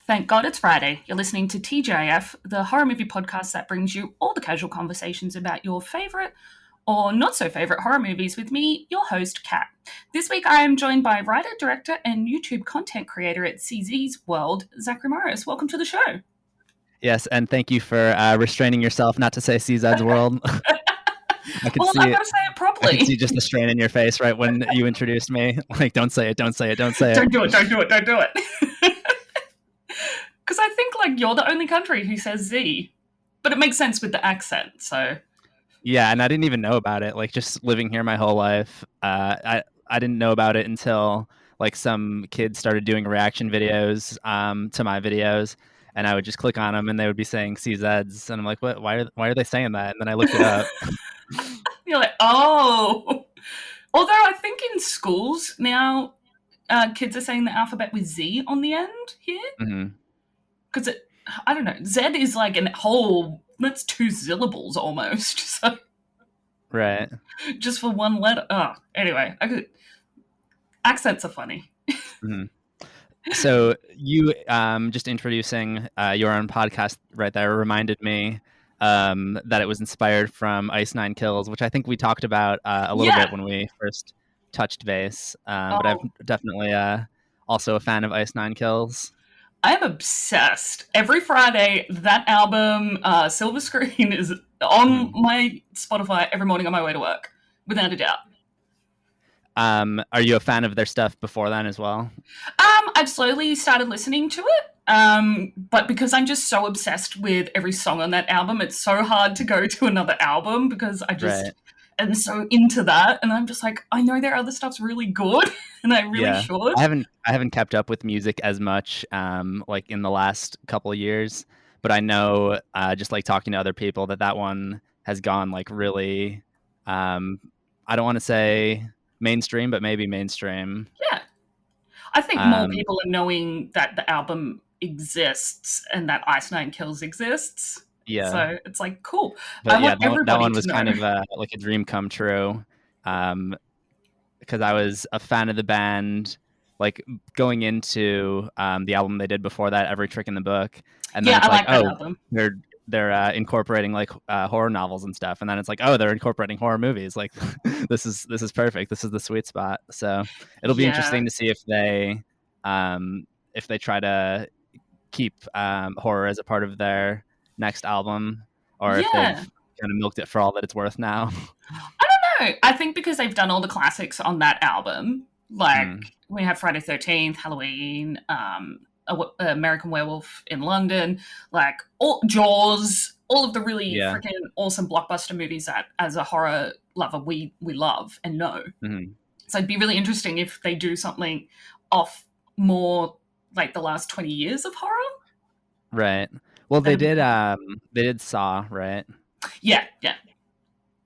Thank God it's Friday. You're listening to TJF, the horror movie podcast that brings you all the casual conversations about your favourite or not so favourite horror movies with me, your host, Kat. This week I am joined by writer, director, and YouTube content creator at CZ's World, Zachary Morris. Welcome to the show. Yes, and thank you for restraining yourself not to say CZ's World. I could see I've got to say it properly. I could see just the strain in your face right when you introduced me. Like, don't say it, don't say it, don't say it. Don't do it, don't do it, don't do it. Because I think, like, you're the only country who says Z. But it makes sense with the accent, so... Yeah, and I didn't even know about it. Like, just living here my whole life, I didn't know about it until, like, some kids started doing reaction videos to my videos. And I would just click on them, and they would be saying CZs, and I'm like, "What? Why are they saying that?" And then I looked it up. You're like, oh. Although I think in schools now, kids are saying the alphabet with Z on the end here, because I don't know, Z is like a whole. That's 2 syllables almost. So right. Just for one letter. Oh, anyway, accents are funny. Mm-hmm. So you just introducing your own podcast right there reminded me that it was inspired from Ice Nine Kills, which I think we talked about a little bit when we first touched base. But I'm definitely also a fan of Ice Nine Kills. I'm obsessed. Every Friday, that album, Silver Screen, is on my Spotify every morning on my way to work, without a doubt. Are you a fan of their stuff before then as well? I've slowly started listening to it, but because I'm just so obsessed with every song on that album, it's so hard to go to another album because I just am so into that, and I'm just like, I know their other stuff's really good, and I really should. I haven't kept up with music as much, like in the last couple of years, but I know, just like talking to other people, that one has gone like really, I don't want to say mainstream, but maybe mainstream. Yeah. I think more people are knowing that the album exists and that Ice Nine Kills exists. Yeah. So it's like, cool. But that one was kind of like a dream come true. Because I was a fan of the band, like going into the album they did before that, Every Trick in the Book. And then it's like, album. They're incorporating like horror novels and stuff, and then it's like, oh, they're incorporating horror movies. Like, this is perfect. This is the sweet spot. So it'll be interesting to see if they try to keep horror as a part of their next album, or if they've kind of milked it for all that it's worth now. I don't know. I think because they've done all the classics on that album, like we have Friday 13th, Halloween, American Werewolf in London, like Jaws, all of the really freaking awesome blockbuster movies that, as a horror lover, we love and know. So it'd be really interesting if they do something off more like the last 20 years of horror. Right. Well, they did Saw, right? Yeah.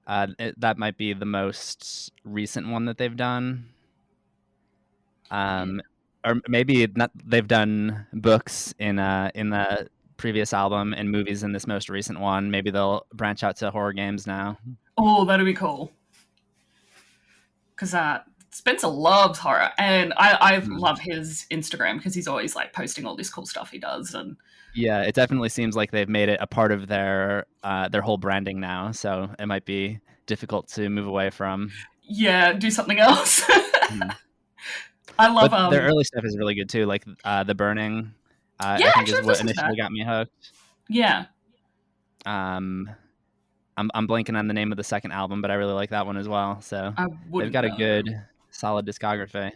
That might be the most recent one that they've done. Or maybe not, they've done books in the previous album and movies in this most recent one. Maybe they'll branch out to horror games now. Oh, that'd be cool. Because Spencer loves horror, and I love his Instagram because he's always like posting all this cool stuff he does. And yeah, it definitely seems like they've made it a part of their whole branding now. So it might be difficult to move away from. Yeah, do something else. I love their early stuff is really good too, like The Burning. I think is what initially got me hooked. Yeah. I'm blanking on the name of the second album, but I really like that one as well. So they've got a good, solid discography.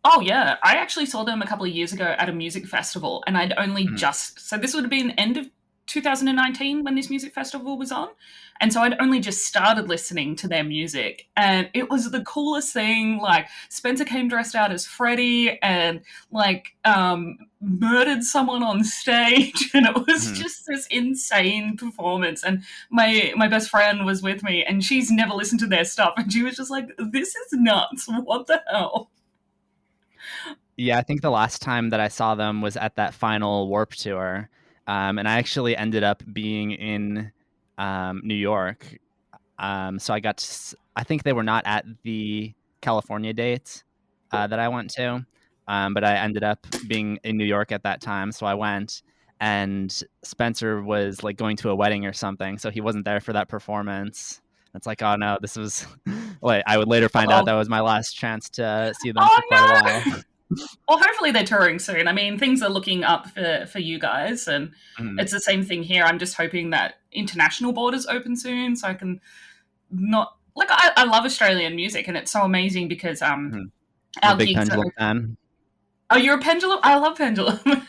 Oh yeah, I actually saw them a couple of years ago at a music festival, and I'd only so this would have been end of 2019 when this music festival was on. And so I'd only just started listening to their music, and it was the coolest thing. Like, Spencer came dressed out as Freddy and like murdered someone on stage, and it was just this insane performance. And my best friend was with me, and she's never listened to their stuff, and she was just like, this is nuts. What the hell? Yeah, I think the last time that I saw them was at that final Warped Tour. And I actually ended up being in New York. So I think they were not at the California date that I went to. but I ended up being in New York at that time, so I went. And Spencer was like going to a wedding or something, so he wasn't there for that performance. It's like, oh no, this was. Like, I would later find out that was my last chance to see them for quite a while. Well, hopefully they're touring soon. I mean, things are looking up for you guys, and it's the same thing here. I'm just hoping that international borders open soon, so I can not like I love Australian music, and it's so amazing because our big gigs Pendulum fan. Oh, you're a Pendulum? I love Pendulum.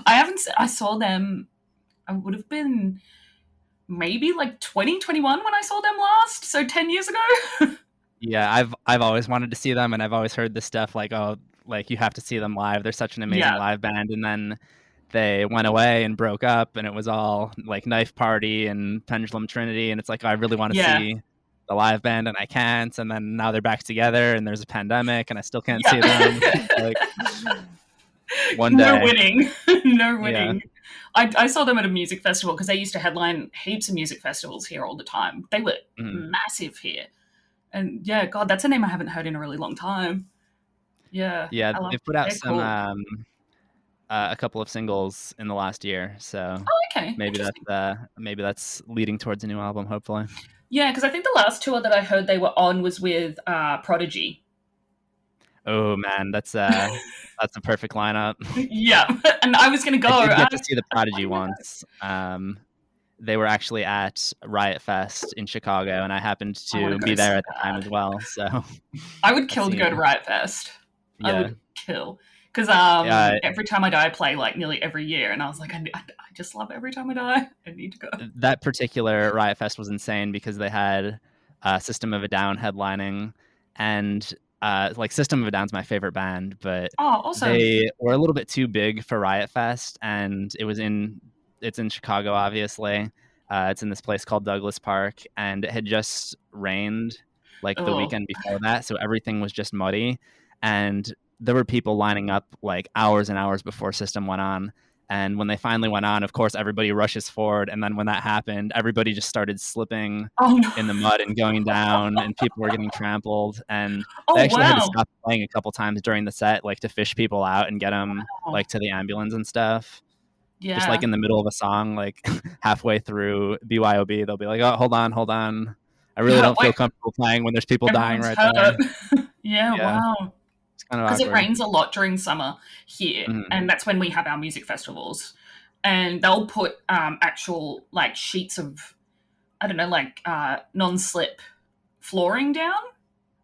I saw them. I would have been maybe like 2021 when I saw them last, so 10 years ago. Yeah, I've always wanted to see them, and I've always heard this stuff like, oh, like you have to see them live. They're such an amazing live band. And then they went away and broke up, and it was all like Knife Party and Pendulum Trinity, and it's like, oh, I really want to see the live band, and I can't. And then now they're back together, and there's a pandemic, and I still can't see them. Like, one day, no winning. Yeah. I saw them at a music festival because they used to headline heaps of music festivals here all the time. They were massive here. And yeah, God, that's a name I haven't heard in a really long time. Yeah. Yeah, they've put out some a couple of singles in the last year, so okay. Maybe that's leading towards a new album, hopefully. Yeah, because I think the last tour that I heard they were on was with Prodigy. Oh man, that's a perfect lineup. Yeah, and I was going to go. I did get to see the Prodigy once. They were actually at Riot Fest in Chicago, and I happened to be there at the time as well. So I would kill to go to Riot Fest. Yeah. I would kill because Every Time I Die I play like nearly every year, and I was like, I just love Every Time I Die. I need to go. That particular Riot Fest was insane because they had System of a Down headlining, and like System of a Down's my favorite band, but they were a little bit too big for Riot Fest, and it's in Chicago, obviously. It's in this place called Douglas Park, and it had just rained like the weekend before that, so everything was just muddy, and there were people lining up like hours and hours before System went on. And when they finally went on, of course, everybody rushes forward. And then when that happened, everybody just started slipping in the mud and going down, and people were getting trampled. And they actually had to stop playing a couple times during the set, like to fish people out and get them like to the ambulance and stuff. Yeah. Just like in the middle of a song, like halfway through BYOB, they'll be like, "Oh, hold on. I really don't feel comfortable playing when there's people dying right there." Yeah, wow. Because it rains a lot during summer here, and that's when we have our music festivals. And they'll put actual like sheets of, I don't know, like non-slip flooring down.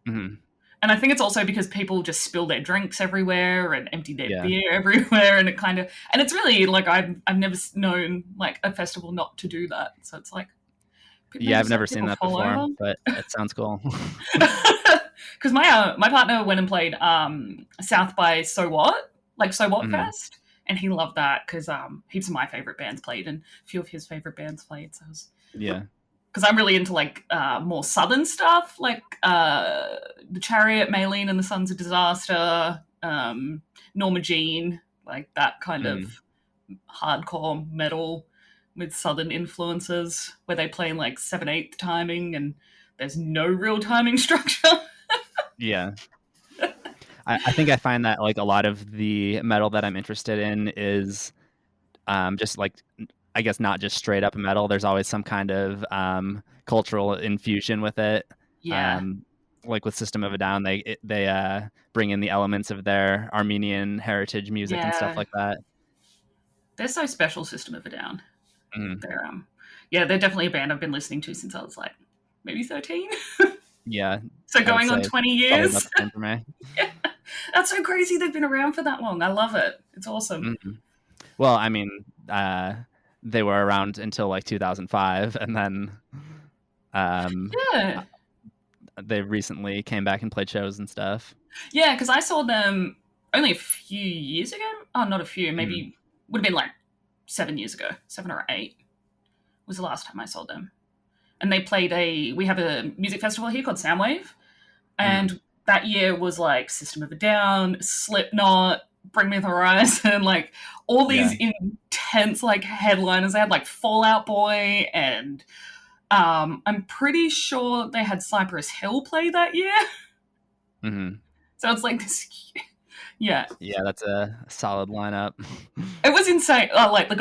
And I think it's also because people just spill their drinks everywhere and empty their beer everywhere, and and it's really like I've never known like a festival not to do that. So it's like, I've never seen that before, but it sounds cool. Because my partner went and played South by So What Fest, and he loved that because heaps of my favorite bands played and a few of his favorite bands played. So because I'm really into like more southern stuff, like the Chariot, Maylene and the Sons of Disaster, Norma Jean, like that kind of hardcore metal with southern influences, where they play in like 7/8 timing and there's no real timing structure. Yeah. I think I find that like a lot of the metal that I'm interested in is just like, I guess not just straight up metal. There's always some kind of cultural infusion with it. Yeah. Like with System of a Down, they bring in the elements of their Armenian heritage music and stuff like that. They're so special, System of a Down. They're definitely a band I've been listening to since I was like maybe 13. Yeah. So going on 20 years. For me. Yeah. That's so crazy they've been around for that long. I love it. It's awesome. Well, I mean, they were around until like 2005, and then they recently came back and played shows and stuff. Yeah, because I saw them only a few years ago. Oh, not a few. Maybe would have been like 7 years ago. 7 or 8 was the last time I saw them. And they played we have a music festival here called Soundwave. And that year was like System of a Down, Slipknot, Bring Me the Horizon, like all these intense like headliners. They had like Fall Out Boy, and I'm pretty sure they had Cypress Hill play that year. So it's like this Yeah, Yeah, that's a solid lineup. it was insane. Like the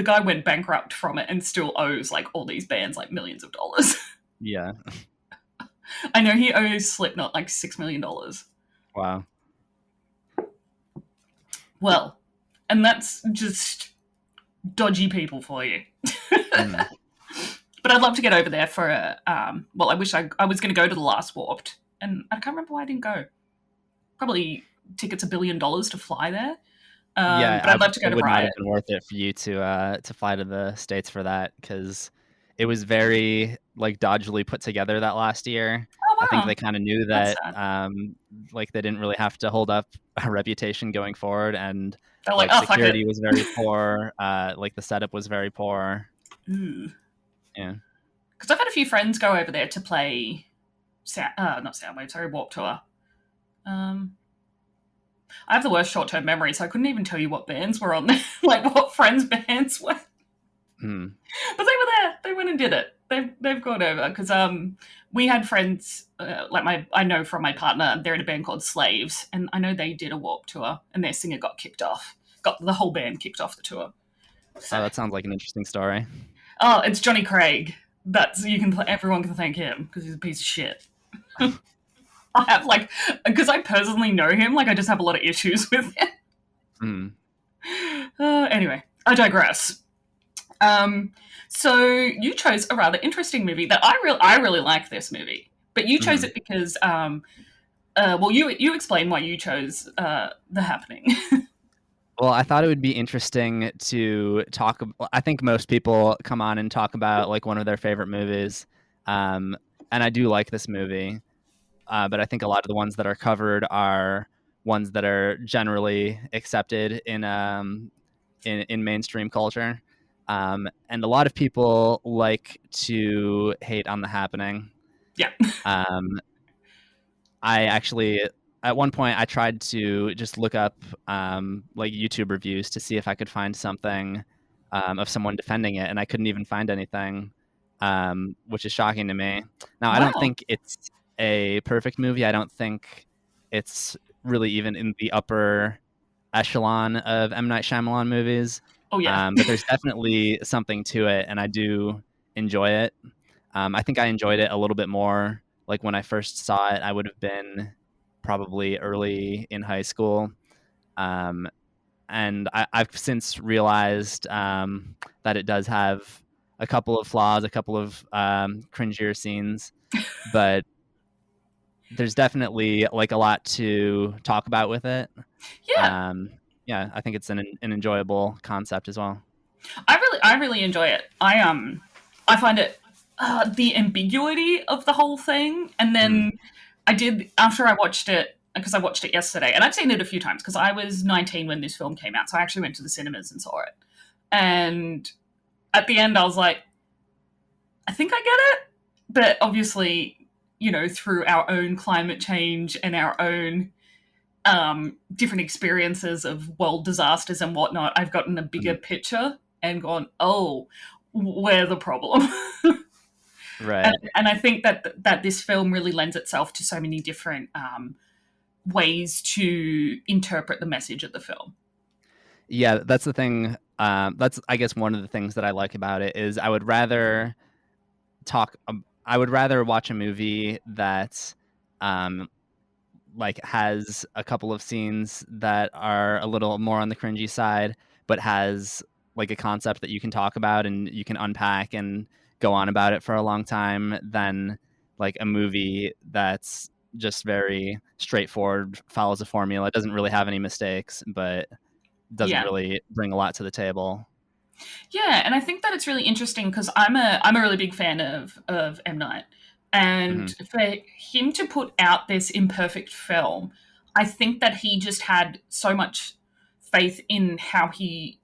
guy went bankrupt from it and still owes like all these bands like millions of dollars. Yeah. I know he owes Slipknot like $6 million. Wow. Well, and that's just dodgy people for you. Mm. But I'd love to get over there for a. Well, I wish I was going to go to the last Warped, and I can't remember why I didn't go. Probably tickets $1 billion to fly there. Yeah, But I'd love to go it to would not Riot. have been worth it for you to fly to the States for that, because it was very like dodgily put together that last year. Oh I think wow, they kind of knew that's that sad. like they didn't really have to hold up a reputation going forward, and They're like, like oh fuck it. security was very poor. Like the setup was very poor. Ooh. Yeah. Because I've had a few friends go over there to play, not Soundwave, sorry, Warp Tour. I have the worst short-term memory, so I couldn't even tell you what bands were on there, like what friends' bands were. Mm. But they were there. They went and did it. They've gone over because we had friends I know from my partner. They're in a band called Slaves, and I know they did a Warp Tour, and their singer got kicked off. Got the whole band kicked off the tour. So, Oh, that sounds like an interesting story. oh, it's Johnny Craig. Everyone can thank him because he's a piece of shit. I have because I personally know him. Like I just have a lot of issues with him. Mm. Anyway, I digress. So you chose a rather interesting movie that I really like this movie, but you chose it because well, you explain why you chose The Happening. Well, I thought it would be interesting to talk. I think most people come on and talk about like one of their favorite movies, and I do like this movie, but I think a lot of the ones that are covered are ones that are generally accepted in mainstream culture, and a lot of people like to hate on The Happening. Yeah. I actually, at one point, I tried to just look up like YouTube reviews to see if I could find something of someone defending it, and I couldn't even find anything, which is shocking to me. Now, I don't Wow. think it's a perfect movie. I don't think it's really even in the upper echelon of M. Night Shyamalan movies. Oh yeah. But there's definitely something to it, and I do enjoy it. I think I enjoyed it a little bit more. Like when I first saw it, I would have been probably early in high school. And I've since realized that it does have a couple of flaws, a couple of cringier scenes, but there's definitely like a lot to talk about with it. Yeah. Yeah, I think it's an enjoyable concept as well. I really enjoy it. I find it the ambiguity of the whole thing, and then I did after I watched it because I watched it yesterday, and I've seen it a few times because I was 19 when this film came out, so I actually went to the cinemas and saw it. And at the end, I was like, I think I get it, but obviously, through our own climate change and our own different experiences of world disasters and whatnot, I've gotten a bigger picture and gone, oh, we're the problem. Right. And I think that this film really lends itself to so many different ways to interpret the message of the film. Yeah, that's the thing. That's, I guess, one of the things that I like about it is I would rather watch a movie that like has a couple of scenes that are a little more on the cringy side, but has like a concept that you can talk about and you can unpack and go on about it for a long time, than like a movie that's just very straightforward, follows a formula, doesn't really have any mistakes, but doesn't really bring a lot to the table. Yeah, and I think that it's really interesting because I'm a really big fan of M. Night. And for him to put out this imperfect film, I think that he just had so much faith in how he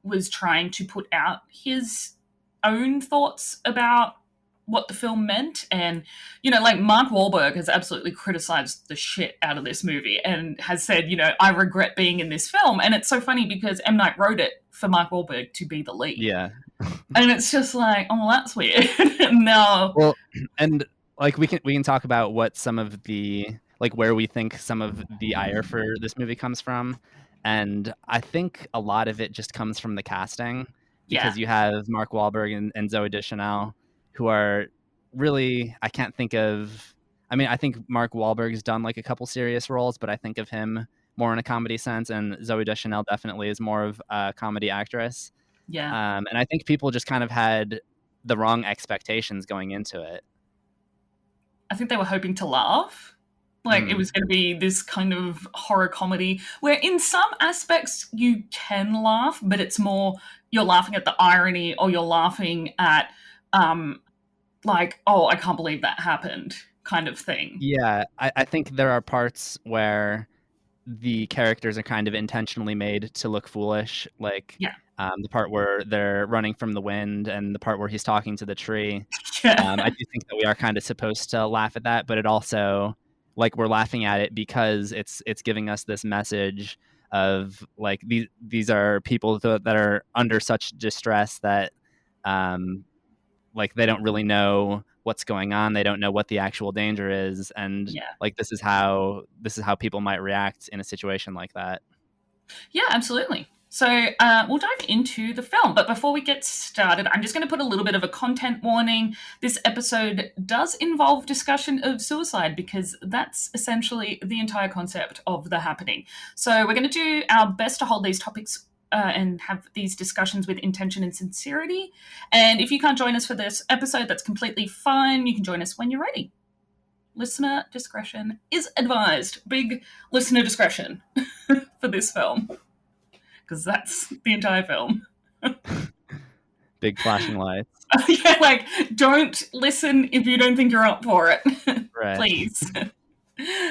was trying to put out his own thoughts about what the film meant. And, like Mark Wahlberg has absolutely criticized the shit out of this movie and has said, I regret being in this film. And it's so funny because M. Night wrote it for Mark Wahlberg to be the lead. Yeah. And it's just like, oh, well, that's weird. No. Well, and like we can talk about what some of the like where we think some of the ire for this movie comes from. And I think a lot of it just comes from the casting, Yeah. because you have Mark Wahlberg and Zoe Deschanel, who are really, I can't think of. I mean, I think Mark Wahlberg's done like a couple serious roles, but I think of him more in a comedy sense, and Zoe Deschanel definitely is more of a comedy actress. Yeah. And I think people just kind of had the wrong expectations going into it. I think they were hoping to laugh. Like it was going to be this kind of horror comedy where in some aspects you can laugh, but it's more you're laughing at the irony, or you're laughing at like, oh, I can't believe that happened kind of thing. Yeah, I think there are parts where the characters are kind of intentionally made to look foolish, like Yeah. The part where they're running from the wind and the part where he's talking to the tree. Yeah. I do think that we are kind of supposed to laugh at that, but it also, like, we're laughing at it because it's giving us this message of like these are people that are under such distress that like they don't really know what's going on, they don't know what the actual danger is, and Yeah. like this is how people might react in a situation like that. Yeah, absolutely. So we'll dive into the film. But before we get started, I'm just going to put a little bit of a content warning. This episode does involve discussion of suicide, because that's essentially the entire concept of The Happening. So we're going to do our best to hold these topics and have these discussions with intention and sincerity. And if you can't join us for this episode, that's completely fine. You can join us when you're ready. Listener discretion is advised. Big listener discretion for this film, because that's the entire film. Big flashing lights. Yeah, like, don't listen if you don't think you're up for it. Right. Please.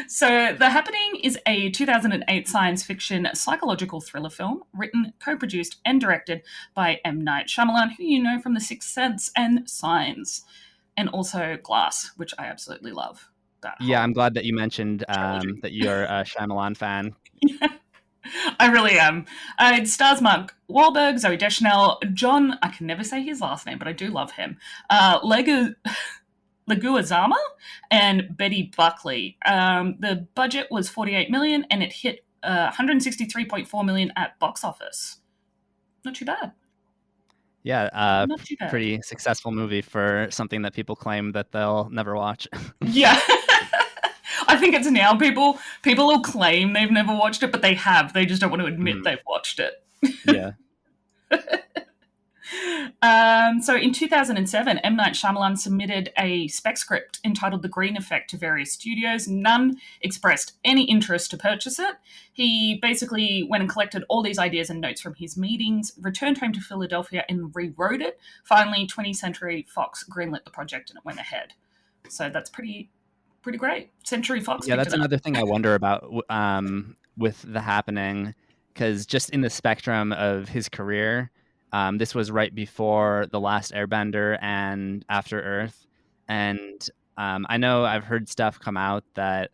So, The Happening is a 2008 science fiction psychological thriller film written, co-produced, and directed by M. Night Shyamalan, who you know from The Sixth Sense and Signs, and also Glass, which I absolutely love. Yeah, I'm glad that you mentioned that you're a Shyamalan fan. Yeah, I really am. It stars Mark Wahlberg, Zoe Deschanel, John, I can never say his last name, but I do love him, Leguizamo, and Betty Buckley. The budget was $48 million, and it hit $163.4 million at box office. Not too bad. Yeah, Not too bad. Pretty successful movie for something that people claim that they'll never watch. Yeah. I think it's now people will claim they've never watched it, but they have. They just don't want to admit they've watched it. Yeah. So in 2007, M. Night Shyamalan submitted a spec script entitled The Green Effect to various studios. None expressed any interest to purchase it. He basically went and collected all these ideas and notes from his meetings, returned home to Philadelphia, and rewrote it. Finally, 20th Century Fox greenlit the project, and it went ahead. So that's pretty great. Century Fox. Yeah, that's another thing I wonder about with The Happening, because just in the spectrum of his career, this was right before The Last Airbender and After Earth, and I know I've heard stuff come out that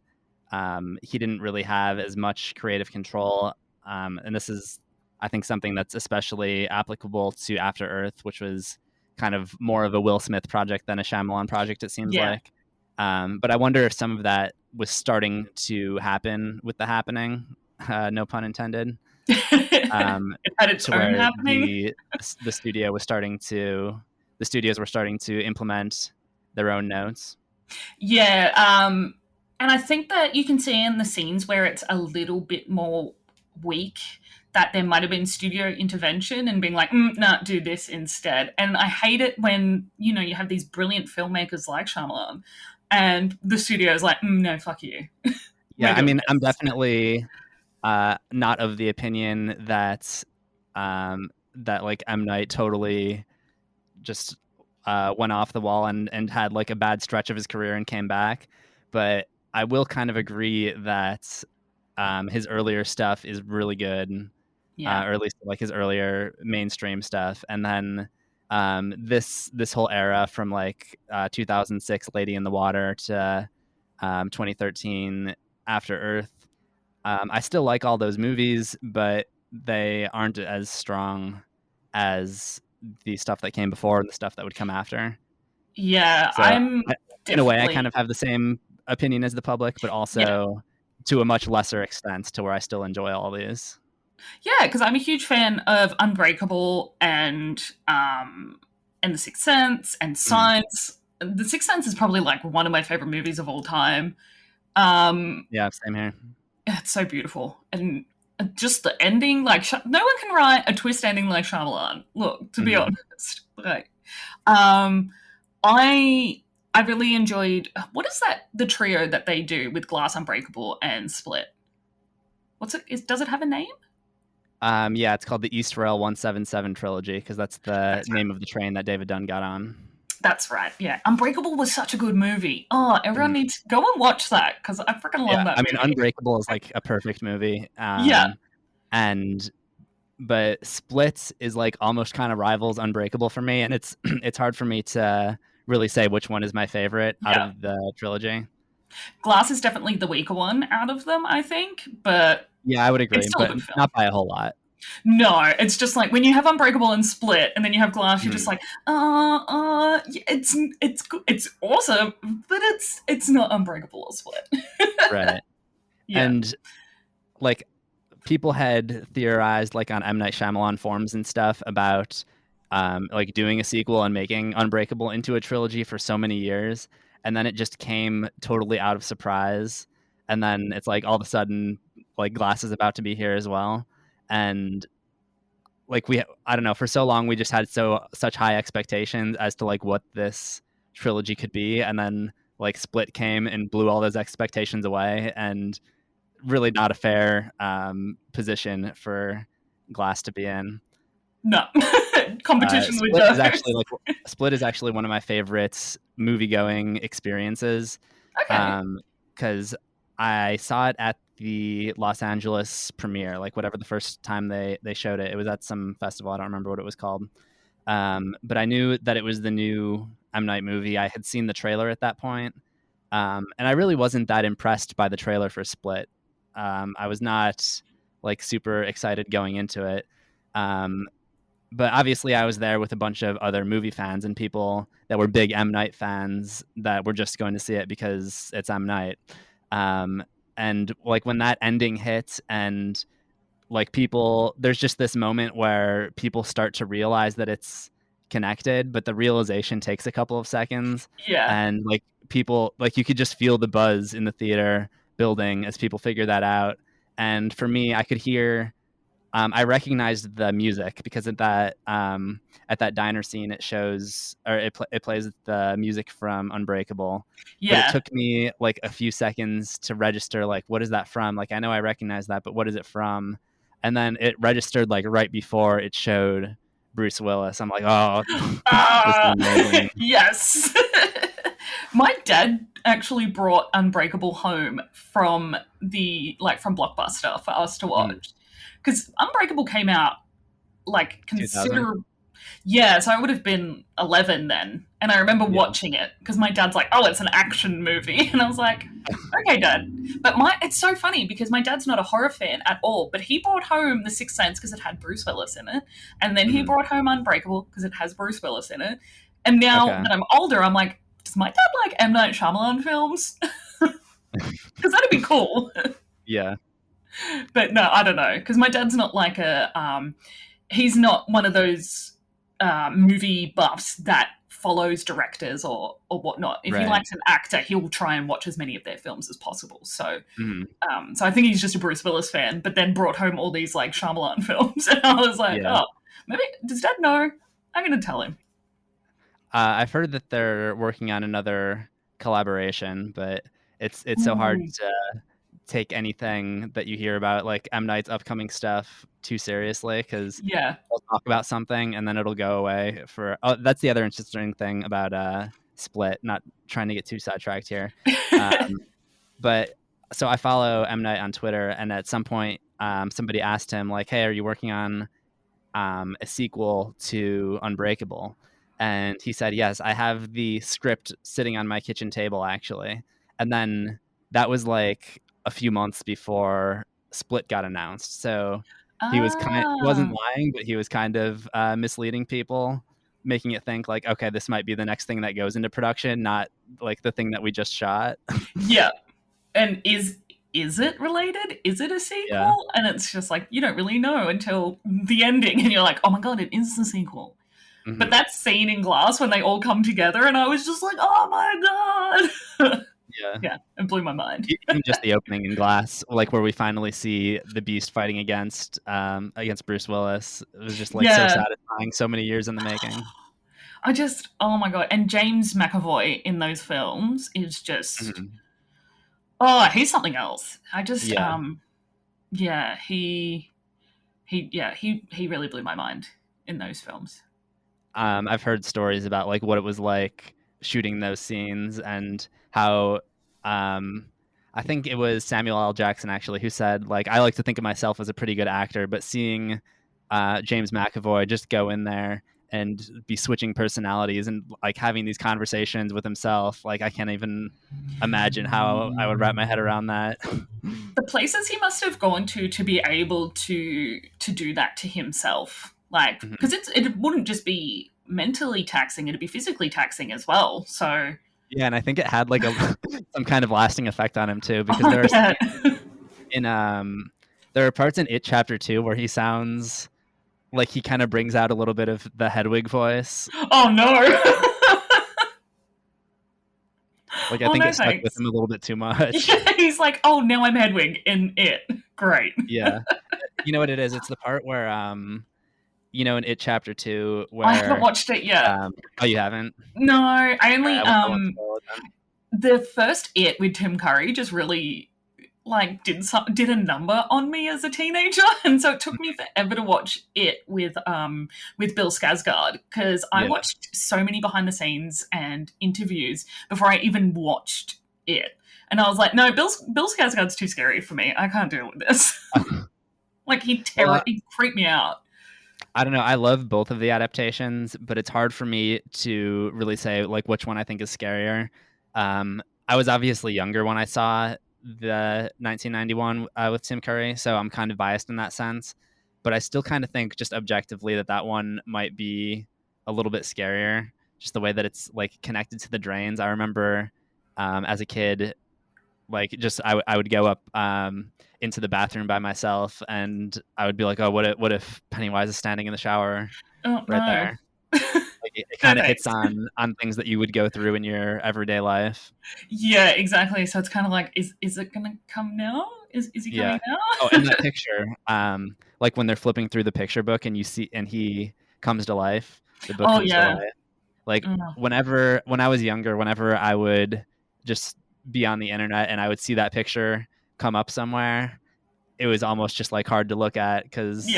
he didn't really have as much creative control, and this is, I think, something that's especially applicable to After Earth, which was kind of more of a Will Smith project than a Shyamalan project, it seems like. But I wonder if some of that was starting to happen with The Happening, no pun intended. It had its own happening. The studios were starting to implement their own notes. Yeah, and I think that you can see in the scenes where it's a little bit more weak that there might have been studio intervention and being like, no, do this instead. And I hate it when, you have these brilliant filmmakers like Shyamalan and the studio is like, no, fuck you. Yeah, I mean, I'm definitely not of the opinion that that like M. Night totally just went off the wall and had like a bad stretch of his career and came back. But I will kind of agree that his earlier stuff is really good, or at least like his earlier mainstream stuff. And then this whole era from like 2006 Lady in the Water to 2013 After Earth, I still like all those movies, but they aren't as strong as the stuff that came before and the stuff that would come after. Yeah, so I'm in a way I kind of have the same opinion as the public, but also to a much lesser extent to where I still enjoy all these. Yeah, because I'm a huge fan of Unbreakable and The Sixth Sense and Signs. The Sixth Sense is probably like one of my favorite movies of all time. Yeah, same here. It's so beautiful, and just the ending, like no one can write a twist ending like Shyamalan. Look, to be honest, like, I really enjoyed, what is that, the trio that they do with Glass, Unbreakable, and Split? What's it? Does it have a name? Yeah, it's called the East Rail 177 trilogy because that's the name of the train that David Dunn got on. That's right. Yeah, Unbreakable was such a good movie. Oh, everyone needs to go and watch that because I freaking love that. I mean, Unbreakable is like a perfect movie. But Split is like almost kind of rivals Unbreakable for me, and it's hard for me to really say which one is my favorite out of the trilogy. Glass is definitely the weaker one out of them, I think, but yeah, I would agree, but not by a whole lot. No, it's just like when you have Unbreakable and Split, and then you have Glass, you're just like, it's awesome, but it's not Unbreakable or Split. Right. Yeah. And like people had theorized like on M. Night Shyamalan forums and stuff about like doing a sequel and making Unbreakable into a trilogy for so many years, and then it just came totally out of surprise, and then it's like all of a sudden like Glass is about to be here as well. And like I don't know, for so long we just had such high expectations as to like what this trilogy could be, and then like Split came and blew all those expectations away, and really not a fair position for Glass to be in. No. Competition with those. Split is actually one of my favorites movie-going experiences. Okay. Because I saw it at the Los Angeles premiere, like whatever the first time they showed it. It was at some festival. I don't remember what it was called. But I knew that it was the new M. Night movie. I had seen the trailer at that point. And I really wasn't that impressed by the trailer for Split. I was not like super excited going into it. But obviously I was there with a bunch of other movie fans and people that were big M. Night fans that were just going to see it because it's M. Night. And like when that ending hits and like people, there's just this moment where people start to realize that it's connected, but the realization takes a couple of seconds. Yeah. And like people, like you could just feel the buzz in the theater building as people figure that out. And for me, I could hear, I recognized the music because at that diner scene, it shows, or it plays the music from Unbreakable. Yeah. But it took me like a few seconds to register, like, what is that from? Like, I know I recognize that, but what is it from? And then it registered like right before it showed Bruce Willis. I'm like, oh, this is amazing. Yes. My dad actually brought Unbreakable home from Blockbuster for us to watch. Because Unbreakable came out like considerable. Yeah, so I would have been 11 then. And I remember watching it because my dad's like, oh, it's an action movie. And I was like, okay, Dad. But it's so funny because my dad's not a horror fan at all. But he brought home The Sixth Sense because it had Bruce Willis in it. And then he brought home Unbreakable because it has Bruce Willis in it. And now that I'm older, I'm like, does my dad like M. Night Shyamalan films? Because that'd be cool. Yeah. But no, I don't know. Because my dad's not like he's not one of those movie buffs that follows directors or whatnot. If he likes an actor, he'll try and watch as many of their films as possible. So, so I think he's just a Bruce Willis fan, but then brought home all these like Shyamalan films, and I was like, oh, maybe does Dad know? I'm going to tell him. I've heard that they're working on another collaboration, but it's so hard to take anything that you hear about like M. Night's upcoming stuff too seriously because they'll talk about something and then it'll go away for. Oh, that's the other interesting thing about Split. Not trying to get too sidetracked here, but so I follow M. Night on Twitter, and at some point, somebody asked him like, "Hey, are you working on a sequel to Unbreakable?" And he said, yes, I have the script sitting on my kitchen table, actually. And then that was like a few months before Split got announced. So he was he wasn't lying, but he was kind of misleading people. making it think like, okay, this might be the next thing that goes into production, not like the thing that we just shot. Yeah. And is it related? Is it a sequel? Yeah. And it's just like, you don't really know until the ending, and you're like, oh my god, it is the sequel. Mhm. But that scene in Glass when they all come together, and I was just like, oh my god. Yeah, it blew my mind. Even just the opening in Glass, like where we finally see the Beast fighting against Bruce Willis. It was just like so satisfying, so many years in the making. Oh my god. And James McAvoy in those films is just, oh, he's something else. He really blew my mind in those films. I've heard stories about like what it was like shooting those scenes and how I think it was Samuel L. Jackson actually who said like, I like to think of myself as a pretty good actor, but seeing James McAvoy just go in there and be switching personalities and like having these conversations with himself, like I can't even imagine how I would wrap my head around that. The places he must have gone to be able to do that to himself, like, because it wouldn't just be mentally taxing, it'd be physically taxing as well. So yeah, and I think it had like some kind of lasting effect on him too, because there are parts in It Chapter 2 where he sounds like he kind of brings out a little bit of the Hedwig voice. Oh no. Like I think it stuck with him a little bit too much. Yeah, he's like, oh, now I'm Hedwig in It. Great. Yeah. You know what it is? It's the part where in It Chapter 2 where I haven't watched it yet. Oh, you haven't? No, I only the first It with Tim Curry just really like did a number on me as a teenager, and so it took me forever to watch It with Bill Skarsgård, because I watched so many behind the scenes and interviews before I even watched It, and I was like, no, Bill Skarsgård's too scary for me. I can't deal with this. Like he creeped me out. I don't know. I love both of the adaptations, but it's hard for me to really say like which one I think is scarier. I was obviously younger when I saw the 1991 with Tim Curry, so I'm kind of biased in that sense. But I still kind of think, just objectively, that one might be a little bit scarier. Just the way that it's like connected to the drains. I remember as a kid, like just I would go up into the bathroom by myself, and I would be like, oh, what if Pennywise is standing in the shower there? Like it kind of hits on things that you would go through in your everyday life. Yeah, exactly. So it's kind of like, is it gonna come now? Is he coming now? Oh, and that picture, like when they're flipping through the picture book and you see, and he comes to life. The book comes to life. Like when I was younger, whenever I would just be on the internet and I would see that picture come up somewhere, it was almost just like hard to look at, because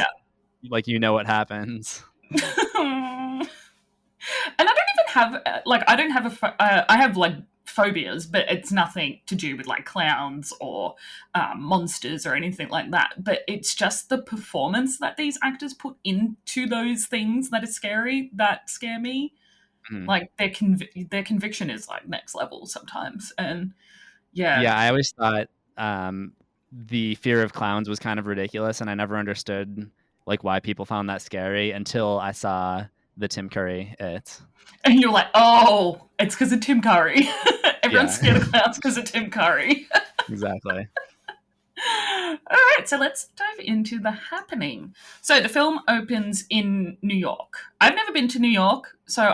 like what happens. And I don't even have I have like phobias, but it's nothing to do with like clowns or monsters or anything like that. But it's just the performance that these actors put into those things that scare me. Like their conviction is like next level sometimes. And I always thought the fear of clowns was kind of ridiculous, and I never understood like why people found that scary until I saw the Tim Curry It. And you're like, oh, it's because of Tim Curry. Everyone's scared of clowns because of Tim Curry. Exactly. All right, so let's dive into The Happening. So the film opens in New York. I've never been to New York, so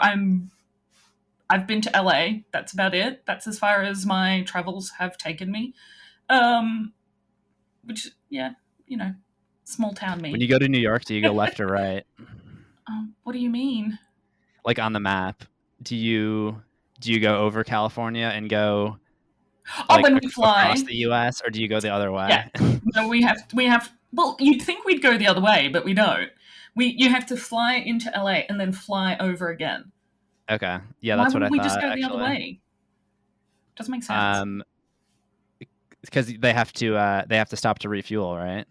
I've been to LA. That's about it. That's as far as my travels have taken me. Which, small town me. When you go to New York, do you go left or right? What do you mean? Like on the map, do you go over California and go when we fly across the U.S., or do you go the other way? Yeah, no, we have. Well, you'd think we'd go the other way, but we don't. You have to fly into LA and then fly over again. Okay, yeah, that's what I thought. Why wouldn't we just go the other way? Doesn't make sense. Because they have to stop to refuel, right?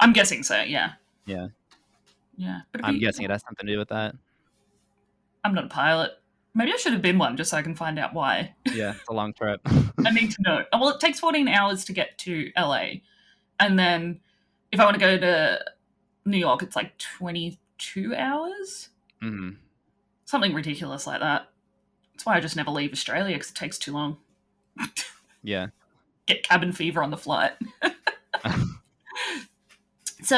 I'm guessing so. Yeah. Yeah. Yeah, but I'm guessing it has something to do with that. I'm not a pilot. Maybe I should have been one just so I can find out why. Yeah, it's a long trip. I need to know. Well, it takes 14 hours to get to LA. And then if I want to go to New York, it's like 22 hours. Mm-hmm. It's Something ridiculous like that. That's why I just never leave Australia, because it takes too long. Yeah. Get cabin fever on the flight. So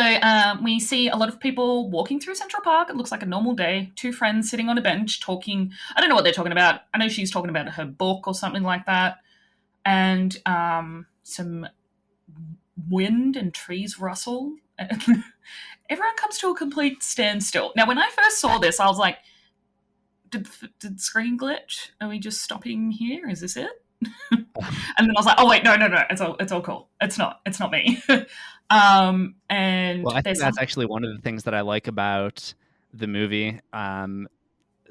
we see a lot of people walking through Central Park. It looks like a normal day. Two friends sitting on a bench talking. I don't know what they're talking about. I know she's talking about her book or something like that. And some wind and trees rustle. Everyone comes to a complete standstill. Now, when I first saw this, I was like, did screen glitch? Are we just stopping here? Is this it? And then I was like, oh wait, no, it's all cool. It's not me. And well, I think that's actually one of the things that I like about the movie.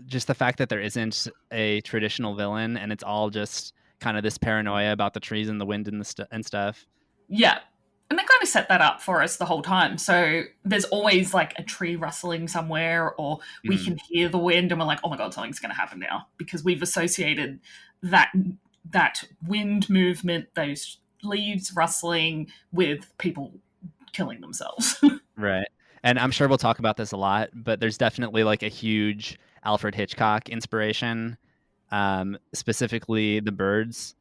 Just the fact that there isn't a traditional villain, and it's all just kind of this paranoia about the trees and the wind and and stuff. Yeah. And they kind of set that up for us the whole time. So there's always like a tree rustling somewhere, or we can hear the wind and we're like, oh my God, something's going to happen now, because we've associated that wind movement, those leaves rustling, with people killing themselves. Right. And I'm sure we'll talk about this a lot, but there's definitely like a huge Alfred Hitchcock inspiration, specifically The Birds.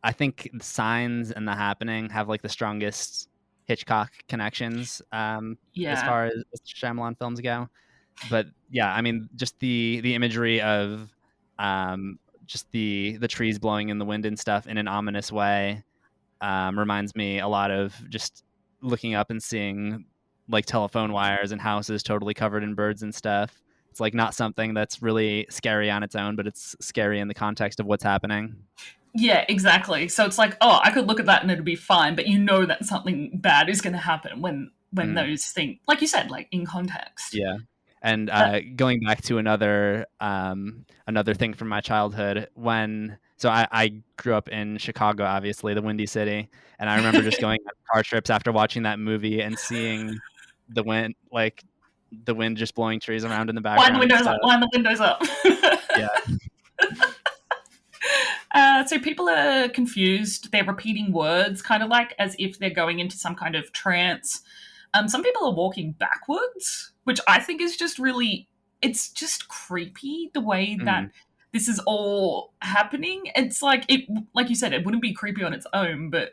I think Signs and The Happening have like the strongest Hitchcock connections as far as Shyamalan films go. But yeah, I mean, just the imagery of just the trees blowing in the wind and stuff in an ominous way reminds me a lot of just looking up and seeing like telephone wires and houses totally covered in birds and stuff. It's like not something that's really scary on its own, but it's scary in the context of what's happening. Yeah, exactly. So it's like, oh, I could look at that and it'd be fine, but you know that something bad is going to happen when those things, like you said, like in context. Yeah. And going back to another thing from my childhood, so I grew up in Chicago, obviously, the Windy City, and I remember just going on car trips after watching that movie and seeing the wind just blowing trees around in the background. Wind the windows up. Yeah. So people are confused. They're repeating words, kind of like as if they're going into some kind of trance. Some people are walking backwards, which I think is just really, it's just creepy the way that this is all happening. It's like you said, it wouldn't be creepy on its own, but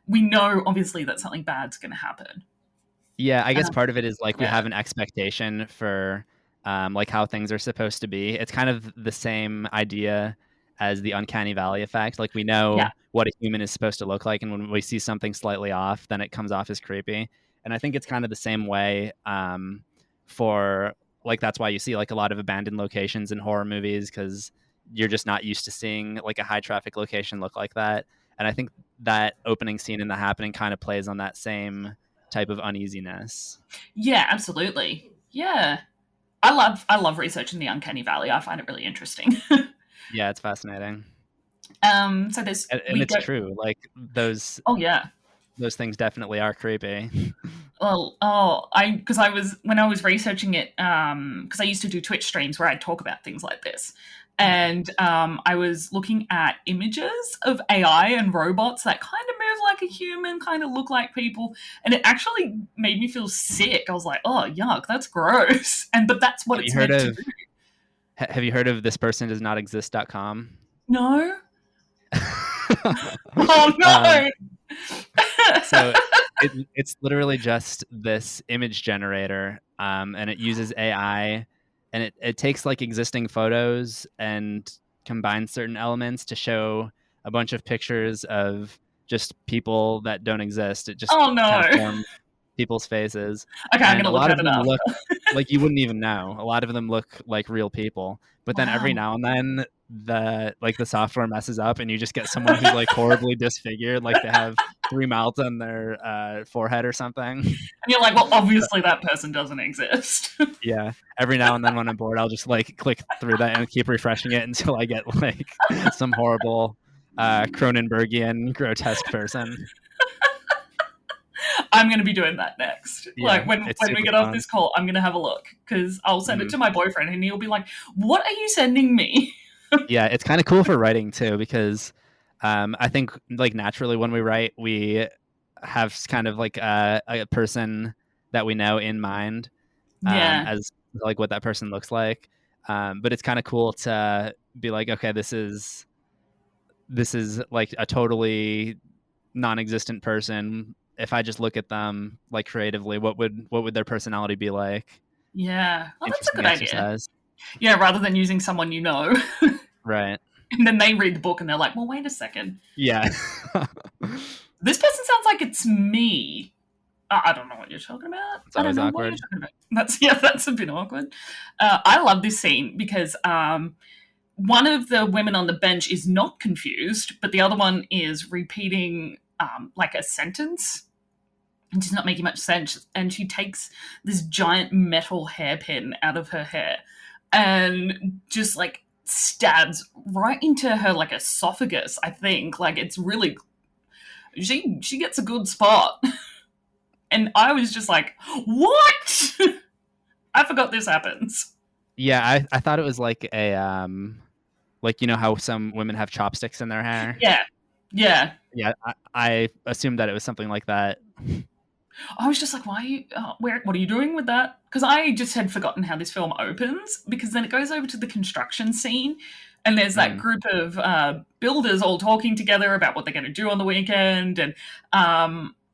we know obviously that something bad's going to happen. Yeah, I guess part of it is like we have an expectation for like how things are supposed to be. It's kind of the same idea as the uncanny valley effect. Like we know what a human is supposed to look like, and when we see something slightly off, then it comes off as creepy. And I think it's kind of the same way for like, that's why you see like a lot of abandoned locations in horror movies, because you're just not used to seeing like a high traffic location look like that. And I think that opening scene in The Happening kind of plays on that same type of uneasiness. Yeah, absolutely. Yeah. I love researching the uncanny valley. I find it really interesting. Yeah, it's fascinating. So there's and it's true. Like those. Oh yeah. Those things definitely are creepy. Well, when I was researching it, because I used to do Twitch streams where I'd talk about things like this, and I was looking at images of AI and robots that kind of move like a human, kind of look like people, and it actually made me feel sick. I was like, oh, yuck, that's gross. But that's what it's meant to do. Have you heard of thispersondosnotexist.com? No. Oh no. So it's literally just this image generator, and it uses AI, and it takes like existing photos and combines certain elements to show a bunch of pictures of just people that don't exist. It just transforms people's faces. Okay, I'm gonna look at it up. Look like you wouldn't even know. A lot of them look like real people, but then every now and then the software messes up and you just get someone who's like horribly disfigured, like they have 3 mouths on their forehead or something, and you're like, well, obviously that person doesn't exist. Yeah, every now and then when I'm bored, I'll just like click through that and keep refreshing it until I get like some horrible Cronenbergian grotesque person. I'm going to be doing that next. Yeah, like when we get off this call, I'm going to have a look, because I'll send it to my boyfriend and he'll be like, what are you sending me? Yeah, it's kind of cool for writing too, because I think like naturally when we write, we have kind of like a person that we know in mind as like what that person looks like. But it's kind of cool to be like, okay, this is like a totally non-existent person. If I just look at them like creatively, what would their personality be like? Yeah. Oh, that's a Interesting good idea. exercise. Yeah, rather than using someone you know. Right. And then they read the book and they're like, well, wait a second. Yeah. This person sounds like it's me. I don't know what you're talking about. It's I don't always know what awkward. you're talking about. That's a bit awkward. I love this scene because one of the women on the bench is not confused, but the other one is repeating like a sentence. And she's not making much sense. And she takes this giant metal hairpin out of her hair and just like stabs right into her like esophagus, I think. Like it's really she gets a good spot. And I was just like, what? I forgot this happens. Yeah, I thought it was like a like, you know how some women have chopsticks in their hair? Yeah. I assumed that it was something like that. I was just like, why are you, what are you doing with that? Because I just had forgotten how this film opens, because then it goes over to the construction scene, and there's that group of builders all talking together about what they're going to do on the weekend, and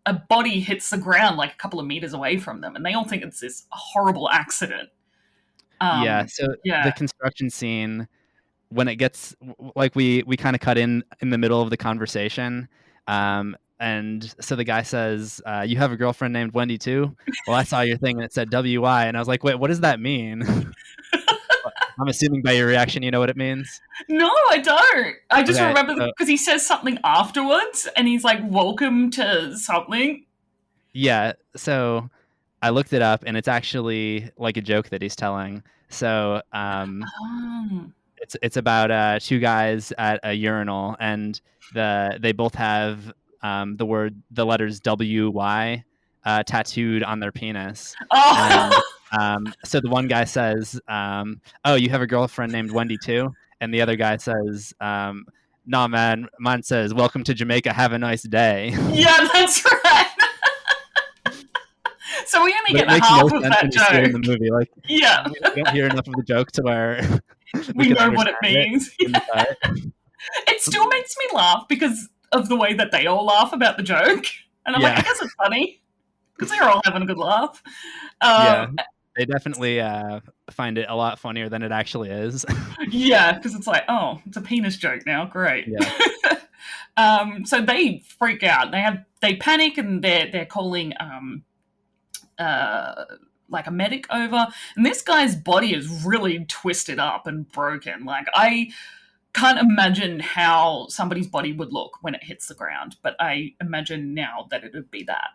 a body hits the ground like a couple of meters away from them, and they all think it's this horrible accident. The construction scene, when it gets, like, we kind of cut in the middle of the conversation, and so the guy says, you have a girlfriend named Wendy too? Well, I saw your thing and it said WY, and I was like, wait, what does that mean? I'm assuming by your reaction you know what it means. No, I don't. I just remember because he says something afterwards and he's like, welcome to something. Yeah, so I looked it up and it's actually like a joke that he's telling. So it's about two guys at a urinal, and they both have the letters WY tattooed on their penis. Oh. And, so the one guy says, oh, you have a girlfriend named Wendy too? And the other guy says, nah, man, mine says, welcome to Jamaica, have a nice day. Yeah, that's right. So we only get half of that joke in the movie. Like, yeah, we don't hear enough of the joke to where we know what it means. It still makes me laugh because of the way that they all laugh about the joke, and I'm like, I guess it's funny because they're all having a good laugh. They definitely find it a lot funnier than it actually is. Yeah, because it's like, oh, it's a penis joke now. Great. Yeah. So they freak out. They panic and they're calling like a medic over. And this guy's body is really twisted up and broken. Like, I can't imagine how somebody's body would look when it hits the ground, but I imagine now that it would be that.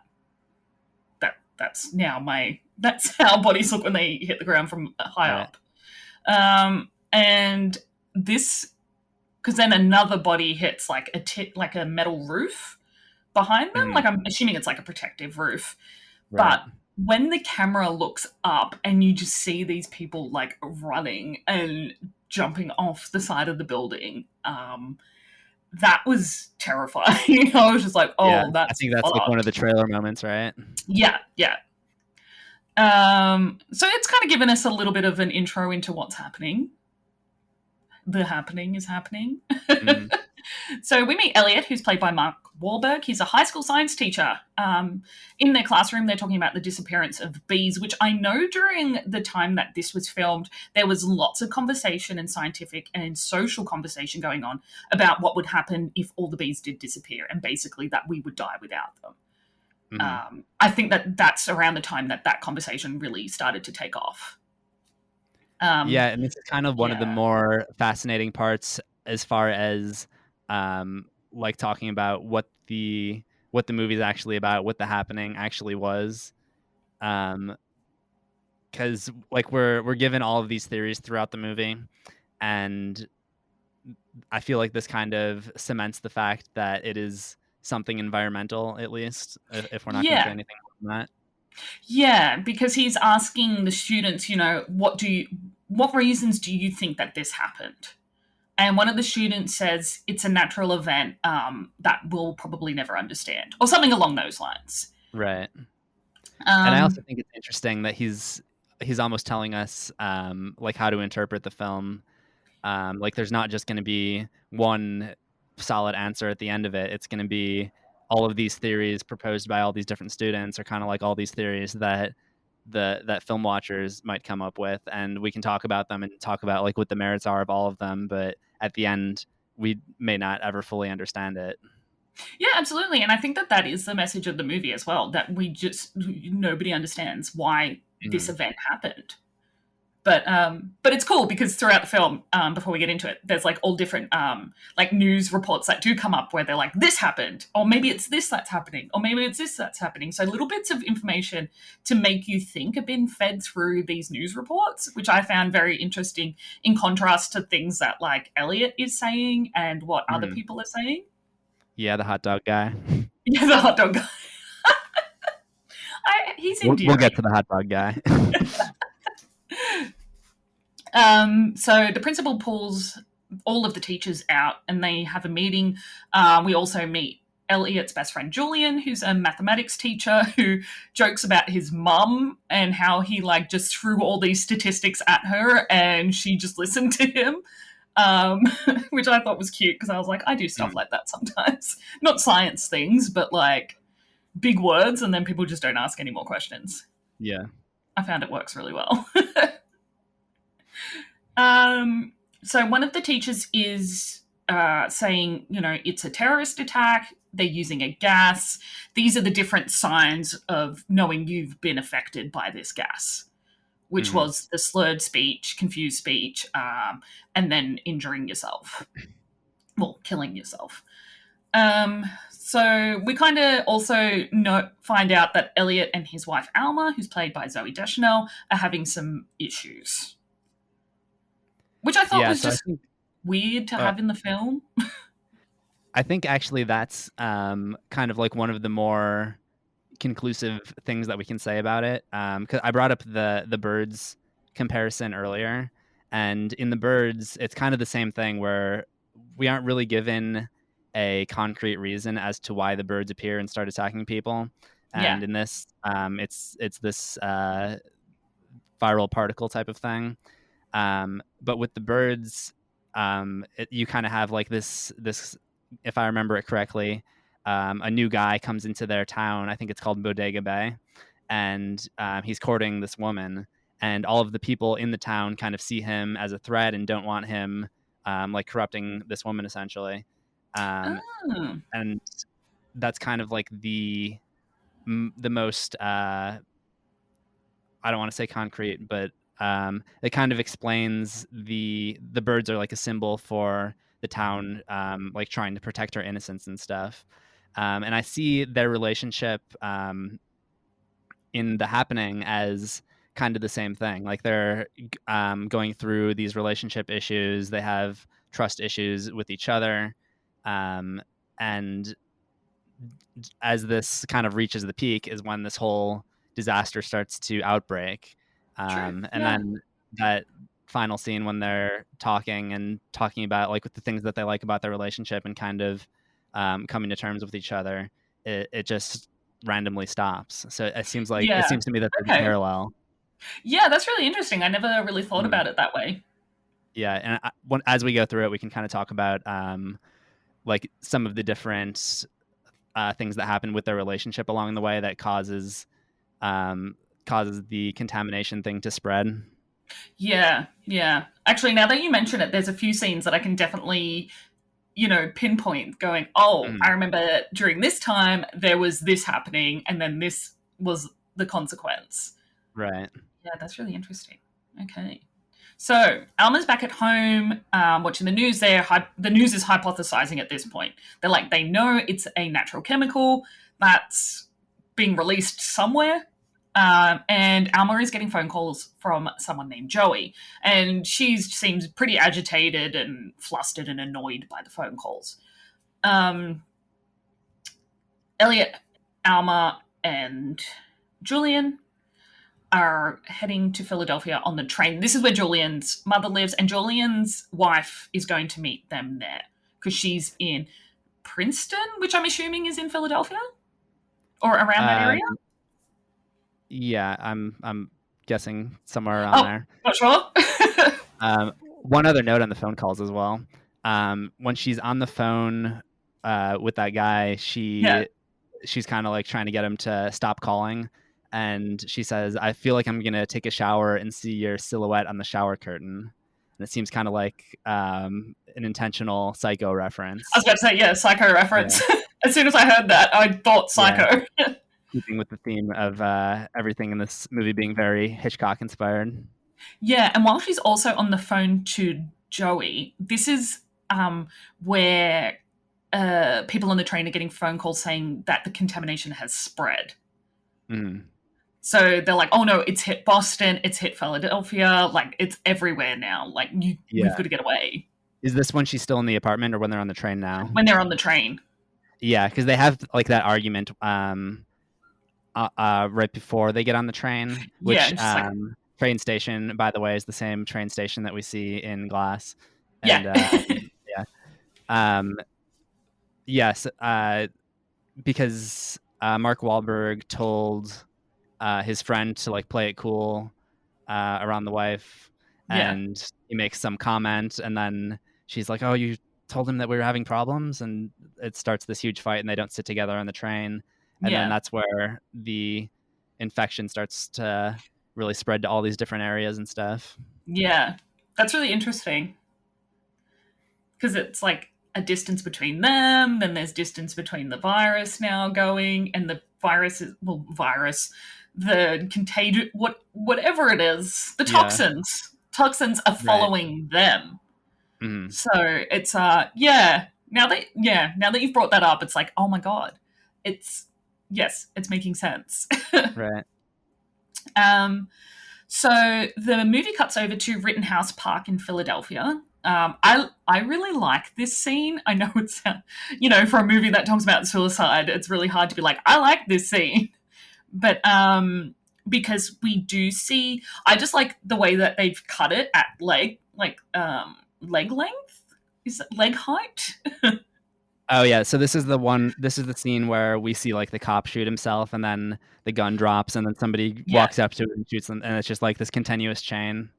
That's how bodies look when they hit the ground from high up. And this, because then another body hits like a metal roof behind them. Like, I'm assuming it's like a protective roof. Right. But when the camera looks up and you just see these people like running and jumping off the side of the building, that was terrifying. I was just like, oh, I think that's like one of the trailer moments, right? Yeah. So it's kind of given us a little bit of an intro into what's happening. The happening is happening. So we meet Elliot, who's played by Mark Wahlberg. He's a high school science teacher. In their classroom, they're talking about the disappearance of bees, which I know during the time that this was filmed, there was lots of conversation and scientific and social conversation going on about what would happen if all the bees did disappear, and basically that we would die without them. I think that's around the time that conversation really started to take off. And it's kind of one of the more fascinating parts as far as like talking about what the movie is actually about, what the happening actually was, because like we're given all of these theories throughout the movie, and I feel like this kind of cements the fact that it is something environmental, at least, if we're not going to say anything more than that. Yeah, because he's asking the students, what reasons do you think that this happened? And one of the students says it's a natural event that we'll probably never understand, or something along those lines. Right. And I also think it's interesting that he's he's almost telling us like how to interpret the film. Like there's not just going to be one solid answer at the end of it. It's going to be all of these theories proposed by all these different students, or kind of like all these theories that that film watchers might come up with, and we can talk about them and talk about like what the merits are of all of them. But at the end, we may not ever fully understand it. Yeah, absolutely. And I think that that is the message of the movie as well, that nobody understands why this event happened. But it's cool because throughout the film, before we get into it, there's like all different like news reports that do come up where they're like, this happened, or maybe it's this that's happening, or maybe it's this that's happening. So little bits of information to make you think have been fed through these news reports, which I found very interesting in contrast to things that like Elliot is saying and what other people are saying. Yeah, the hot dog guy. Yeah, the hot dog guy. He's endearing. We'll get to the hot dog guy. So the principal pulls all of the teachers out and they have a meeting. We also meet Elliot's best friend Julian, who's a mathematics teacher who jokes about his mum and how he like just threw all these statistics at her and she just listened to him, which I thought was cute because I was like, I do stuff like that sometimes. Not science things, but like big words, and then people just don't ask any more questions. Yeah. I found it works really well. So one of the teachers is saying, you know, it's a terrorist attack. They're using a gas. These are the different signs of knowing you've been affected by this gas, which was the slurred speech, confused speech, and then injuring yourself. Well, killing yourself. So we kind of also find out that Elliot and his wife Alma, who's played by Zooey Deschanel, are having some issues. Which I thought was just weird to have in the film. I think actually that's kind of like one of the more conclusive things that we can say about it. Because I brought up the Birds comparison earlier. And in the Birds, it's kind of the same thing where we aren't really given a concrete reason as to why the birds appear and start attacking people. And in this, it's this viral particle type of thing. But with the Birds, you kind of have like this, if I remember it correctly, a new guy comes into their town. I think it's called Bodega Bay, and he's courting this woman, and all of the people in the town kind of see him as a threat and don't want him like corrupting this woman essentially. And that's kind of like the most I don't want to say concrete, but it kind of explains the birds are like a symbol for the town, like trying to protect our innocence and stuff. And I see their relationship in The Happening as kind of the same thing. Like they're going through these relationship issues. They have trust issues with each other. And as this kind of reaches the peak is when this whole disaster starts to outbreak. And then that final scene when they're talking about like with the things that they like about their relationship and kind of coming to terms with each other, it just randomly stops. So it seems to me that there's a parallel. Yeah, that's really interesting. I never really thought about it that way. Yeah, and as we go through it, we can kind of talk about like some of the different things that happen with their relationship along the way that causes the contamination thing to spread. Yeah. Actually, now that you mention it, there's a few scenes that I can definitely, pinpoint going, I remember during this time there was this happening and then this was the consequence. Right. Yeah, that's really interesting. Okay. So Alma's back at home watching the news there. The news is hypothesizing at this point. They're like, they know it's a natural chemical that's being released somewhere. And Alma is getting phone calls from someone named Joey. And she seems pretty agitated and flustered and annoyed by the phone calls. Elliot, Alma, and Julian are heading to Philadelphia on the train. This is where Julian's mother lives, and Julian's wife is going to meet them there because she's in Princeton, which I'm assuming is in Philadelphia or around that area. Yeah, I'm guessing somewhere around Oh, there. not sure. One other note on the phone calls as well. When she's on the phone with that guy, Yeah. she's kind of like trying to get him to stop calling, and she says, "I feel like I'm gonna take a shower and see your silhouette on the shower curtain." And it seems kind of like an intentional Psycho reference. I was about to say, yeah, Psycho reference. Yeah. As soon as I heard that, I thought Psycho. Yeah. Keeping with the theme of everything in this movie being very Hitchcock inspired. Yeah, and while she's also on the phone to Joey, this is where people on the train are getting phone calls saying that the contamination has spread. Mm. So they're like, oh no, it's hit Boston, it's hit Philadelphia, like it's everywhere now. Like we've got to get away. Is this when she's still in the apartment or when they're on the train now? When they're on the train. Yeah, because they have like that argument right before they get on the train, which train station, by the way, is the same train station that we see in Glass. And, yes, because Mark Wahlberg told his friend to like play it cool around the wife, and he makes some comment, and then she's like, "Oh, you told him that we were having problems," and it starts this huge fight, and they don't sit together on the train, and then that's where the infection starts to really spread to all these different areas and stuff. Yeah, that's really interesting because it's like a distance between them, then there's distance between the virus now going, and the virus is the contagion, whatever it is, the toxins are following them. Mm-hmm. So it's now that you've brought that up, it's like, oh my god, it's making sense. Right. So the movie cuts over to Rittenhouse Park in Philadelphia. I really like this scene. I know it's for a movie that talks about suicide, it's really hard to be like, I like this scene. But because we do see, I just like the way that they've cut it at leg length. Is it leg height? Oh yeah, so this is the scene where we see like the cop shoot himself, and then the gun drops, and then somebody walks up to it and shoots them, and it's just like this continuous chain.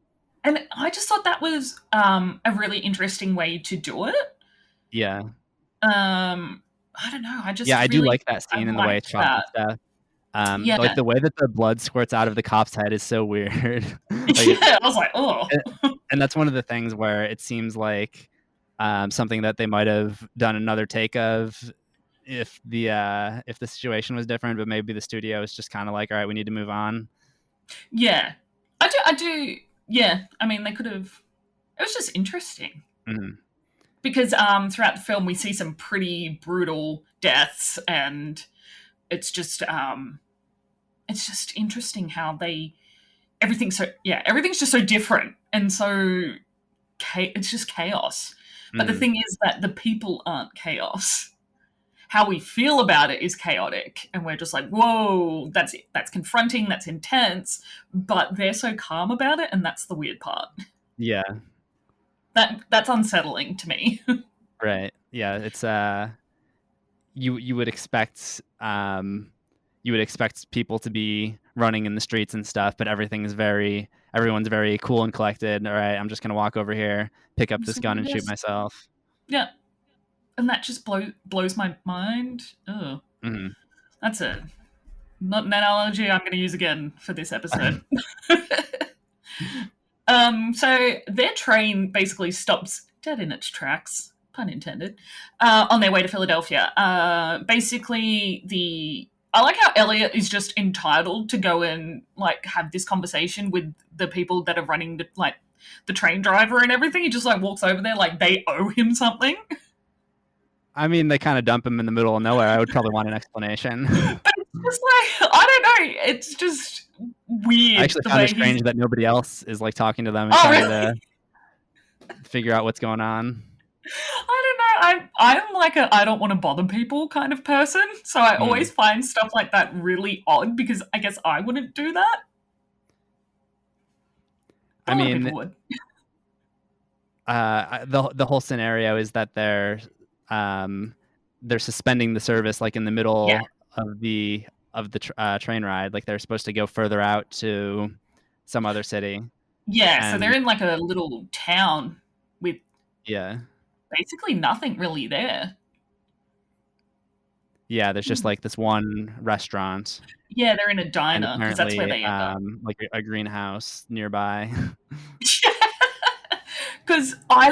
And I just thought that was a really interesting way to do it. Yeah. I don't know. I do like that scene and the way it's shot and stuff. Like the way that the blood squirts out of the cop's head is so weird. I was like, oh. And that's one of the things where it seems like something that they might have done another take of if the situation was different, but maybe the studio is just kind of like, all right, we need to move on. Yeah, I do. Yeah, I mean, they could have. It was just interesting because throughout the film we see some pretty brutal deaths, and it's just interesting how everything's just so different, and so it's just chaos. But the thing is that the people aren't chaos. How we feel about it is chaotic, and we're just like, whoa, that's confronting, that's intense, but they're so calm about it, and that's the weird part. Yeah. That's unsettling to me. Right. Yeah, it's you would expect people to be running in the streets and stuff, but everyone's very cool and collected. All right, I'm just gonna walk over here, pick up this gun, and shoot myself. Yeah, and that just blows my mind. Oh, that's not an analogy I'm going to use again for this episode. So their train basically stops dead in its tracks, pun intended, on their way to Philadelphia. Basically, I like how Elliot is just entitled to go and like have this conversation with the people that are running the train driver and everything. He just like walks over there like they owe him something. I mean, they kind of dump him in the middle of nowhere. I would probably want an explanation. But it's just like, I don't know. It's just weird. I actually found it strange that nobody else is like talking to them and trying to figure out what's going on. I don't know. I'm like I don't want to bother people kind of person. So I always find stuff like that really odd because I guess I wouldn't do that. I mean, the whole scenario is that they're suspending the service like in the middle of the train ride. Like they're supposed to go further out to some other city. Yeah, so they're in like a little town with basically nothing really there. Yeah, there's just like this one restaurant. Yeah, they're in a diner because that's where they end up. Like a greenhouse nearby. Because I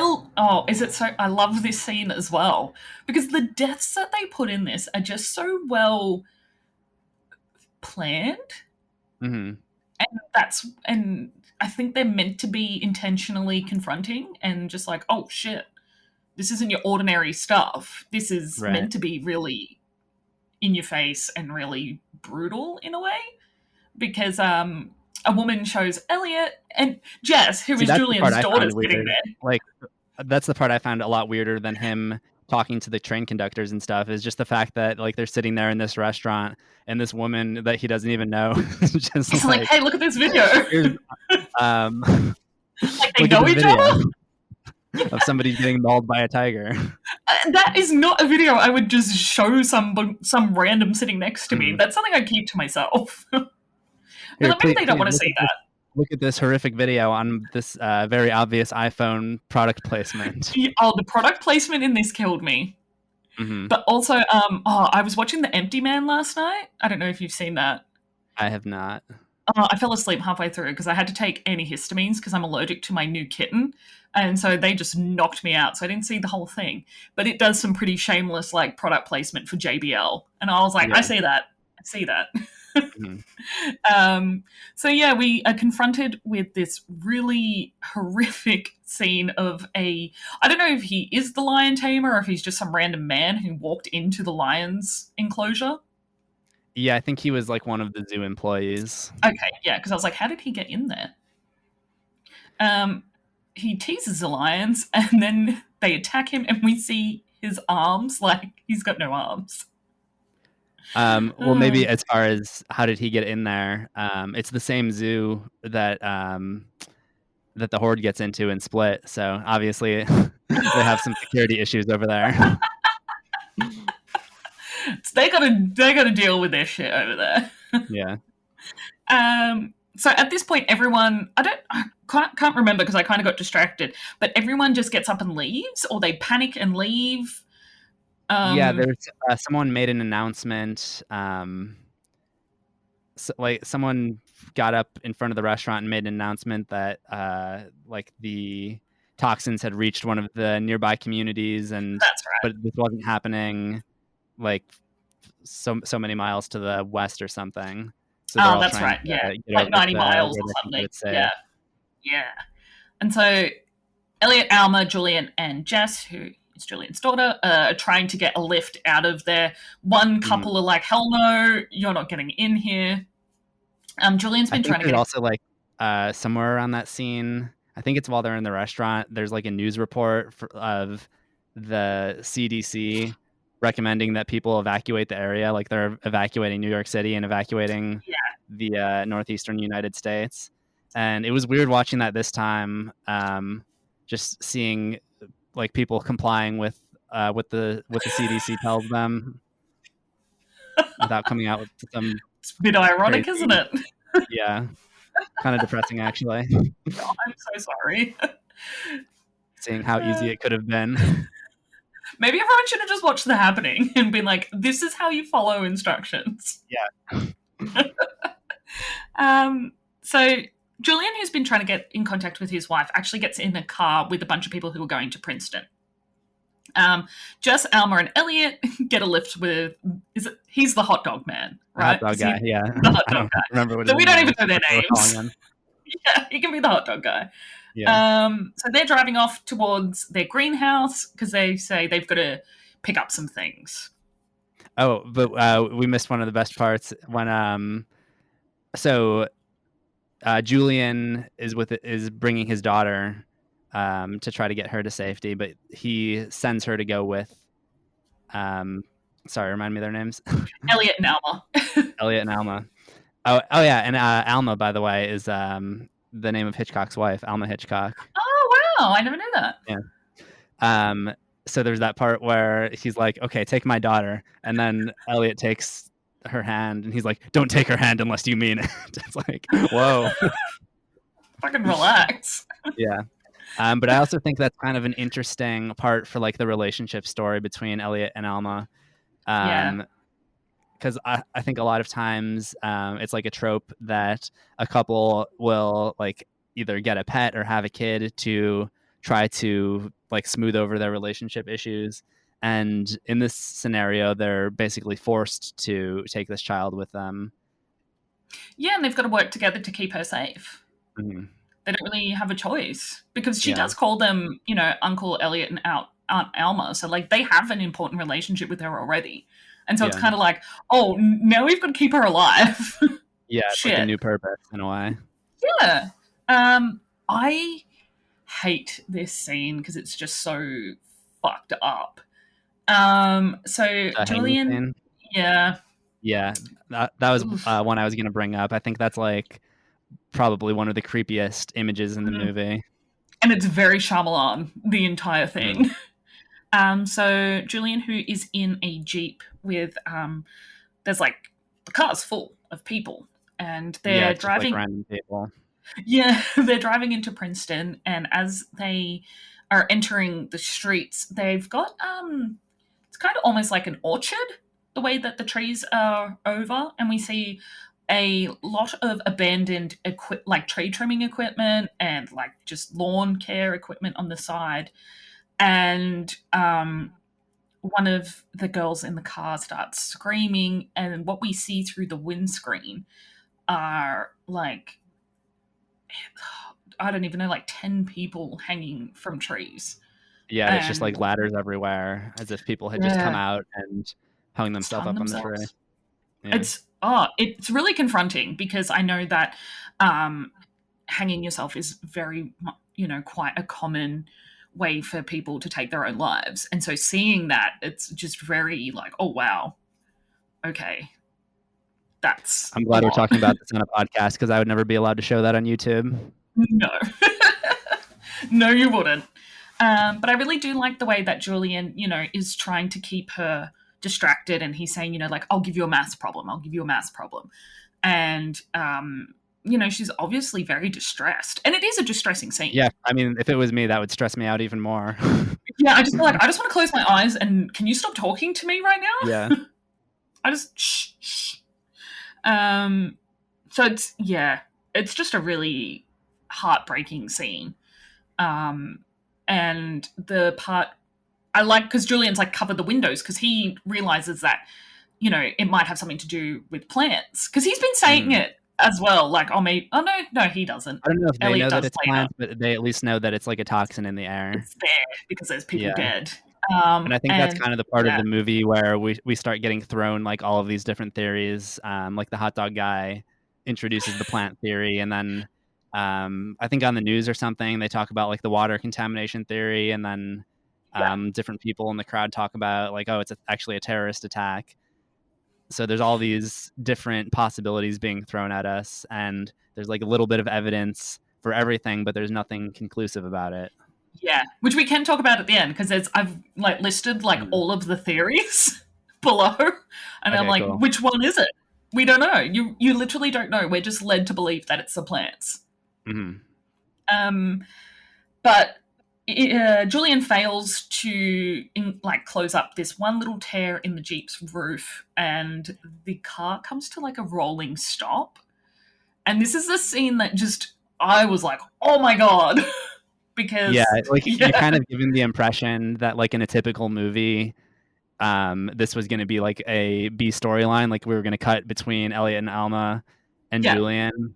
love this scene as well because the deaths that they put in this are just so well planned, mm-hmm. and I think they're meant to be intentionally confronting and just like, oh shit, this isn't your ordinary stuff. This is meant to be really in your face and really brutal in a way, because a woman shows Elliot and Jess, who is Julian's daughter, sitting there. Like, that's the part I found a lot weirder than him talking to the train conductors and stuff, is just the fact that like they're sitting there in this restaurant and this woman that he doesn't even know just it's like, hey, look at this video. Like they know each other. Of somebody getting mauled by a tiger. That is not a video I would just show some random sitting next to me. That's something I keep to myself. Maybe they don't want to see that. Look at this horrific video on this very obvious iPhone product placement. Oh, the product placement in this killed me. Mm-hmm. But also, I was watching The Empty Man last night. I don't know if you've seen that. I have not. I fell asleep halfway through because I had to take antihistamines because I'm allergic to my new kitten. And so they just knocked me out. So I didn't see the whole thing. But it does some pretty shameless like product placement for JBL. And I was like, I see that. Mm-hmm. So yeah, we are confronted with this really horrific scene of I don't know if he is the lion tamer or if he's just some random man who walked into the lion's enclosure. Yeah, I think he was like one of the zoo employees. Okay, yeah, because I was like, how did he get in there? He teases the lions and then they attack him and we see his arms, like he's got no arms. Well, maybe as far as how did he get in there, it's the same zoo that that the Horde gets into in Split. So obviously they have some security issues over there. So they gotta deal with their shit over there. Yeah. So at this point, everyone, I can't remember because I kind of got distracted, but everyone just gets up and leaves, or they panic and leave. Yeah, there's someone made an announcement. Like someone got up in front of the restaurant and made an announcement that like the toxins had reached one of the nearby communities, and that's right. But this wasn't happening like so many miles to the west or something. So that's right. Yeah, like 90 miles or something. Yeah. And so Elliot, Alma, Julian, and Jess, who is Julian's daughter, are trying to get a lift out of there. One couple are like, "Hell no, you're not getting in here." Julian's been trying to get. Also, like somewhere around that scene, I think it's while they're in the restaurant. There's like a news report of the CDC recommending that people evacuate the area, like they're evacuating New York City and evacuating the northeastern United States. And it was weird watching that this time, just seeing like people complying with what the CDC tells them without coming out with some. It's a bit ironic, crazy. Isn't it? Yeah, kind of depressing actually. Oh, I'm so sorry. Seeing how easy it could have been. Maybe everyone should have just watched The Happening and been like, this is how you follow instructions. Yeah. So Julian, who's been trying to get in contact with his wife, actually gets in a car with a bunch of people who are going to Princeton. Jess, Alma, and Elliot get a lift with... He's the hot dog man, right? The hot dog guy, yeah. The hot dog guy. Remember what so we don't even know their names. Yeah, he can be the hot dog guy. Yeah. So they're driving off towards their greenhouse because they say they've got to pick up some things. Oh, but we missed one of the best parts when Julian is bringing his daughter to try to get her to safety, but he sends her to go with sorry, remind me their names. Elliot and Alma. Elliot and Alma. Oh yeah, and Alma, by the way, is the name of Hitchcock's wife, Alma Hitchcock. Oh wow, I never knew that. Yeah. So there's that part where he's like, "Okay, take my daughter," and then Elliot takes her hand, and he's like, "Don't take her hand unless you mean it." It's like, whoa. Fucking relax. Yeah. But I also think that's kind of an interesting part for like the relationship story between Elliot and Alma. Yeah. Because I think a lot of times it's like a trope that a couple will like either get a pet or have a kid to try to like smooth over their relationship issues. And in this scenario, they're basically forced to take this child with them. Yeah, and they've got to work together to keep her safe. Mm-hmm. They don't really have a choice because she Yeah. does call them, you know, Uncle Elliot and Aunt Alma. So like they have an important relationship with her already. And so it's Yeah. kind of like, oh, now we've got to keep her alive. Yeah, it's like a Shit. new purpose in a way. Yeah. I hate this scene because it's just so fucked up. So The hanging Julian, scene. yeah. Yeah, that was Oof. one I was going to bring up. I think that's like probably one of the creepiest images in the movie. And it's very Shyamalan, the entire thing. So Julian, who is in a Jeep with, there's like, the car's full of people. And they're driving. Just like random people. Yeah, they're driving into Princeton. And as they are entering the streets, they've got, it's kind of almost like an orchard, the way that the trees are over. And we see a lot of abandoned like tree trimming equipment and like just lawn care equipment on the side. And one of the girls in the car starts screaming, and what we see through the windscreen are like, I don't even know, like 10 people hanging from trees. Yeah, it's just like ladders everywhere, as if people had just come out and hung themselves up on the tree. Yeah. It's really confronting because I know that hanging yourself is very, you know, quite a common way for people to take their own lives. And so seeing that, it's just very like, oh, wow. Okay. I'm glad we're talking about this on a podcast because I would never be allowed to show that on YouTube. No. No, you wouldn't. But I really do like the way that Julian, you know, is trying to keep her distracted, and he's saying, you know, like, I'll give you a maths problem. I'll give you a maths problem. And, you know, she's obviously very distressed. And it is a distressing scene. Yeah. I mean, if it was me, that would stress me out even more. Yeah. I just feel like, I just want to close my eyes and can you stop talking to me right now? Yeah. I just, shh. So it's just a really heartbreaking scene. And the part I like, because Julian's like covered the windows because he realizes that, you know, it might have something to do with plants, because he's been saying it as well. Like, oh, maybe, oh no, he doesn't. I don't know if they know that it's plants, but they at least know that it's like a toxin in the air. It's there because there's people dead. And I think that's kind of the part of the movie where we start getting thrown like all of these different theories. Like the hot dog guy introduces the plant theory, and then I think on the news or something they talk about like the water contamination theory, and then different people in the crowd talk about like, oh, it's actually a terrorist attack. So there's all these different possibilities being thrown at us, and there's like a little bit of evidence for everything, but there's nothing conclusive about it. Yeah, which we can talk about at the end, because I've like listed like all of the theories below, and I'm like, cool. Which one is it? We don't know. You literally don't know. We're just led to believe that it's the plants. But Julian fails to close up this one little tear in the Jeep's roof, and the car comes to like a rolling stop. And this is the scene that just, I was like, oh my God. Because you're kind of given the impression that like in a typical movie, this was going to be like a B storyline. Like we were going to cut between Elliot and Alma and Julian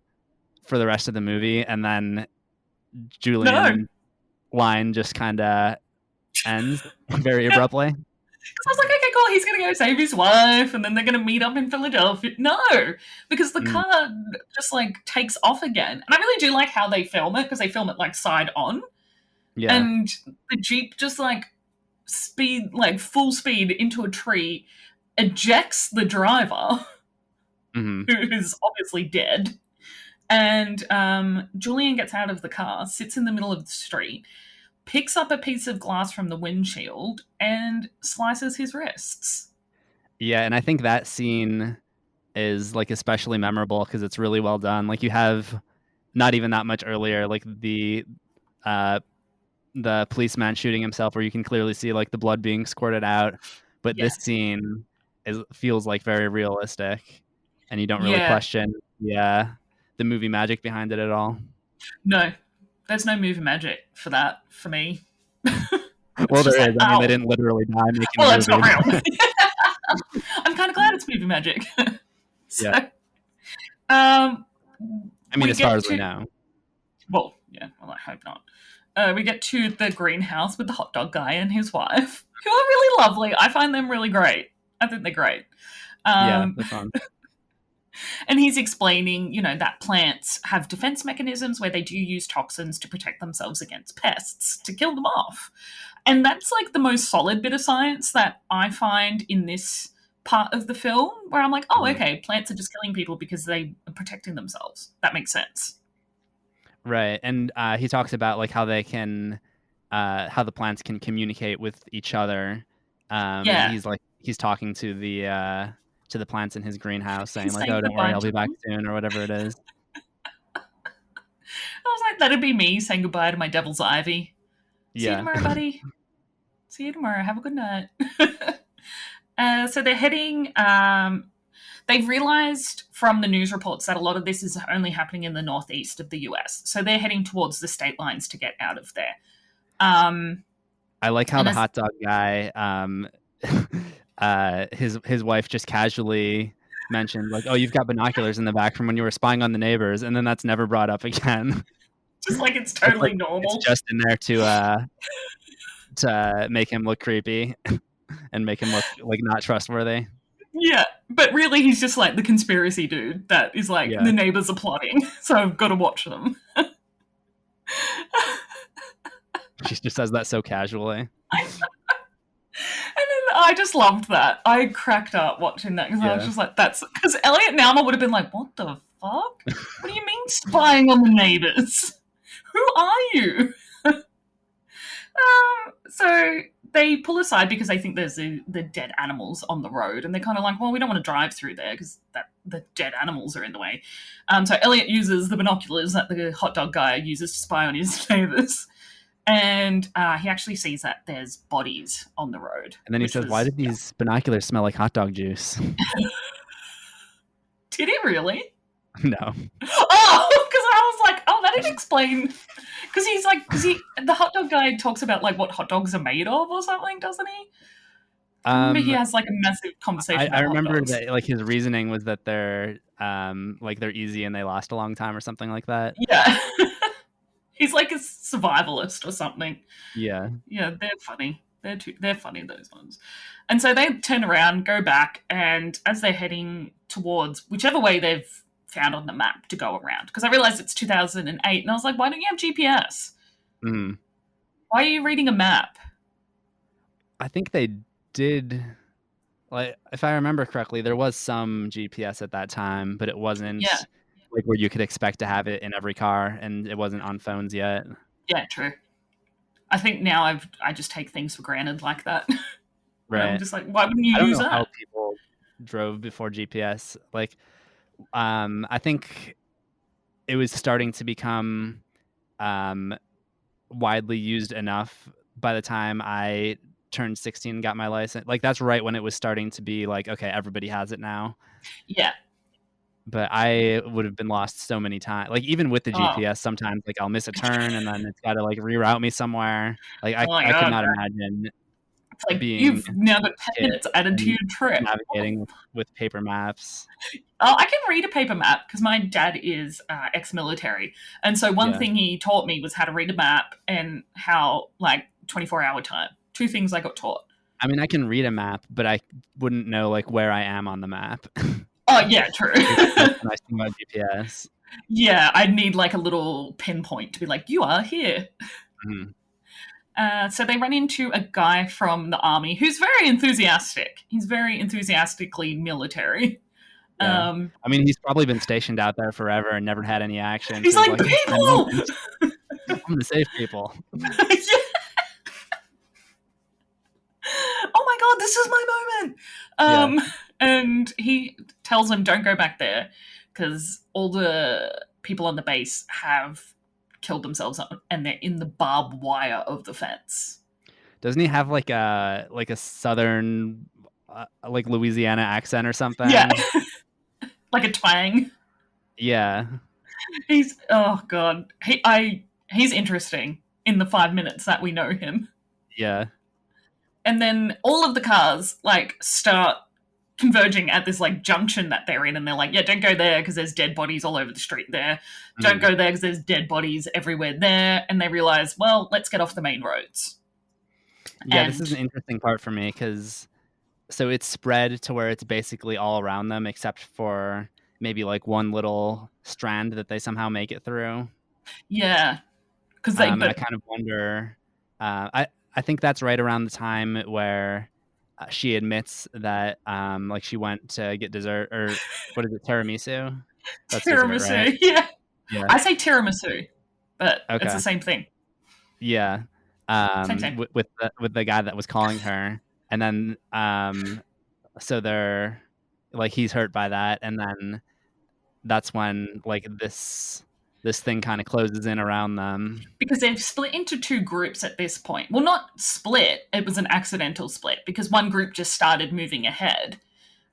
for the rest of the movie. And then Julian line just kind of ends very abruptly. Because I was like, okay, cool, he's going to go save his wife, and then they're going to meet up in Philadelphia. No, because the car just like takes off again. And I really do like how they film it, because they film it like side on. Yeah. And the Jeep just like full speed into a tree, ejects the driver, who is obviously dead. And Julian gets out of the car, sits in the middle of the street, picks up a piece of glass from the windshield, and slices his wrists. Yeah, and I think that scene is like especially memorable because it's really well done. Like you have not even that much earlier, like the policeman shooting himself, where you can clearly see like the blood being squirted out. But Yeah. this scene feels like very realistic, and you don't really Yeah. question the movie magic behind it at all. No, there's no movie magic for that for me. Well, there is. I mean, they didn't literally die making a movie. That's not real. I'm kind of glad it's movie magic. So, yeah. I mean, as far as we know. Well, yeah. Well, I hope not. We get to the greenhouse with the hot dog guy and his wife, who are really lovely. I find them really great. I think they're great. Yeah, they're fun. And he's explaining, that plants have defense mechanisms where they do use toxins to protect themselves against pests, to kill them off. And that's like the most solid bit of science that I find in this part of the film, where I'm like, oh, okay, plants are just killing people because they are protecting themselves. That makes sense. Right. And he talks about like how they can, how the plants can communicate with each other. He's talking to the plants in his greenhouse, saying like, "Oh, don't worry, I'll be back soon," or whatever it is. I was like, that'd be me saying goodbye to my devil's ivy. See you tomorrow, buddy. See you tomorrow. Have a good night. So they're heading. They've realized from the news reports that a lot of this is only happening in the northeast of the US. So they're heading towards the state lines to get out of there. I like how the hot dog guy, his wife just casually mentioned like, "Oh, you've got binoculars in the back from when you were spying on the neighbors," and then that's never brought up again. Just like it's totally normal. It's just in there to make him look creepy and make him look like not trustworthy. Yeah, but really he's just like the conspiracy dude that is like, the neighbors are plotting, so I've got to watch them. She just says that so casually. And then I just loved that. I cracked up watching that because I was just like, that's... Because Elliot Nalma would have been like, what the fuck? What do you mean spying on the neighbors? Who are you? So they pull aside because they think there's the dead animals on the road, and they're kind of like, well, we don't want to drive through there because the dead animals are in the way. So Elliot uses the binoculars that the hot dog guy uses to spy on his neighbors, and he actually sees that there's bodies on the road. And then he says, why did these binoculars smell like hot dog juice? Did he really? No. Oh, because I was like, oh, that didn't explain... Because the hot dog guy talks about like what hot dogs are made of or something, doesn't he? He has like a massive conversation. I remember that like his reasoning was that they're easy and they last a long time or something like that. Yeah, he's like a survivalist or something. Yeah, they're funny. They're funny, those ones. And so they turn around, go back, and as they're heading towards whichever way they've found on the map to go around, because I realized it's 2008 and I was like, why don't you have GPS? Why are you reading a map? I think they did, like, if I remember correctly, there was some GPS at that time, but it wasn't like where you could expect to have it in every car, and it wasn't on phones yet. Yeah, true. I think now I just take things for granted like that. Right. I'm just like, why wouldn't you use that? How people drove before GPS. Like, I think it was starting to become widely used enough by the time I turned 16 and got my license. Like, that's right when it was starting to be like, okay, everybody has it now. Yeah. But I would have been lost so many times. Like, even with the GPS, sometimes like I'll miss a turn and then it's got to like reroute me somewhere. Like, I could not imagine. It's like you've now got 10 minutes added to your trip. Navigating with paper maps. Oh, I can read a paper map because my dad is ex-military. And so one thing he taught me was how to read a map and how, like, 24-hour time. 2 things I got taught. I mean, I can read a map, but I wouldn't know, like, where I am on the map. Oh, yeah, true. That's nice thing about GPS. Yeah, I'd need, like, a little pinpoint to be like, you are here. Mm-hmm. So they run into a guy from the army who's very enthusiastic. He's very enthusiastically military. Yeah. I mean, he's probably been stationed out there forever and never had any action. He's like, people! I'm going to save people. Yeah. Oh my god, this is my moment! And he tells him, don't go back there, because all the people on the base have killed themselves and they're in the barbed wire of the fence. Doesn't he have like a southern like Louisiana accent or something? Yeah. Like a twang. Yeah. He's oh god. He's interesting in the 5 minutes that we know him. Yeah. And then all of the cars like start converging at this like junction that they're in, and they're like, yeah, don't go there because there's dead bodies all over the street there. Don't go there because there's dead bodies everywhere there. And they realize, well, let's get off the main roads. Yeah, this is an interesting part for me because so it's spread to where it's basically all around them except for maybe like one little strand that they somehow make it through. Yeah, because I kind of wonder. I think that's right around the time where she admits that like she went to get dessert, or what is it, tiramisu? That's tiramisu, dessert, right? Yeah. I say tiramisu, but okay. It's the same thing. Yeah, same. With the guy that was calling her, and then so they're like he's hurt by that, and then that's when like this thing kind of closes in around them. Because they've split into two groups at this point. Well, not split, it was an accidental split because one group just started moving ahead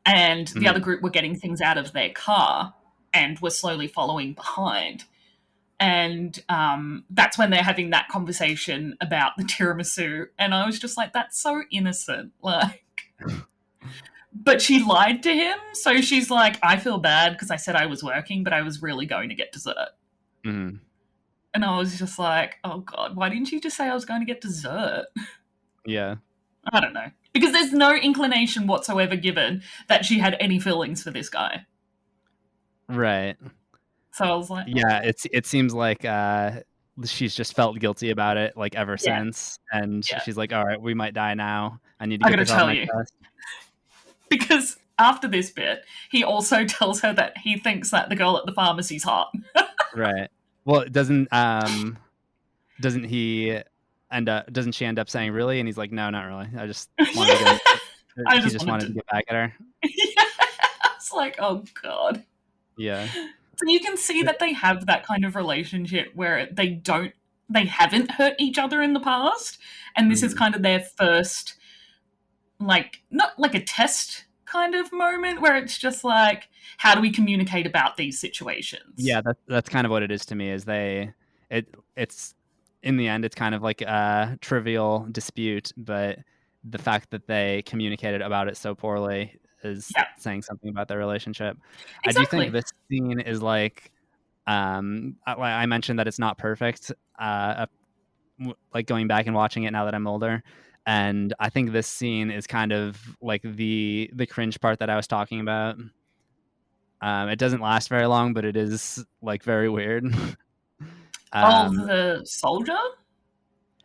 and the other group were getting things out of their car and were slowly following behind. And that's when they're having that conversation about the tiramisu. And I was just like, that's so innocent. Like, but she lied to him. So she's like, I feel bad because I said I was working, but I was really going to get dessert. Mm-hmm. And I was just like, oh God, why didn't you just say I was going to get dessert? Yeah. I don't know. Because there's no inclination whatsoever given that she had any feelings for this guy. Right. So I was like, yeah, it seems like she's just felt guilty about it like ever since. And she's like, all right, we might die now. I need to get this off my chest. Because after this bit, he also tells her that he thinks that the girl at the pharmacy's hot. Right. Well, doesn't she end up saying really? And he's like, no, not really. I just wanted to just wanted to get back at her. Yeah. It's like, oh God. Yeah. So you can see that they have that kind of relationship where they haven't hurt each other in the past. And this is kind of their first, like, not like a test kind of moment where it's just like, how do we communicate about these situations? Yeah, that's kind of what it is to me. Is it's in the end, it's kind of like a trivial dispute, but the fact that they communicated about it so poorly is saying something about their relationship. Exactly. I do think this scene is like, I mentioned that it's not perfect. Like going back and watching it now that I'm older. And I think this scene is kind of like the cringe part that I was talking about. It doesn't last very long, but it is like very weird. The soldier?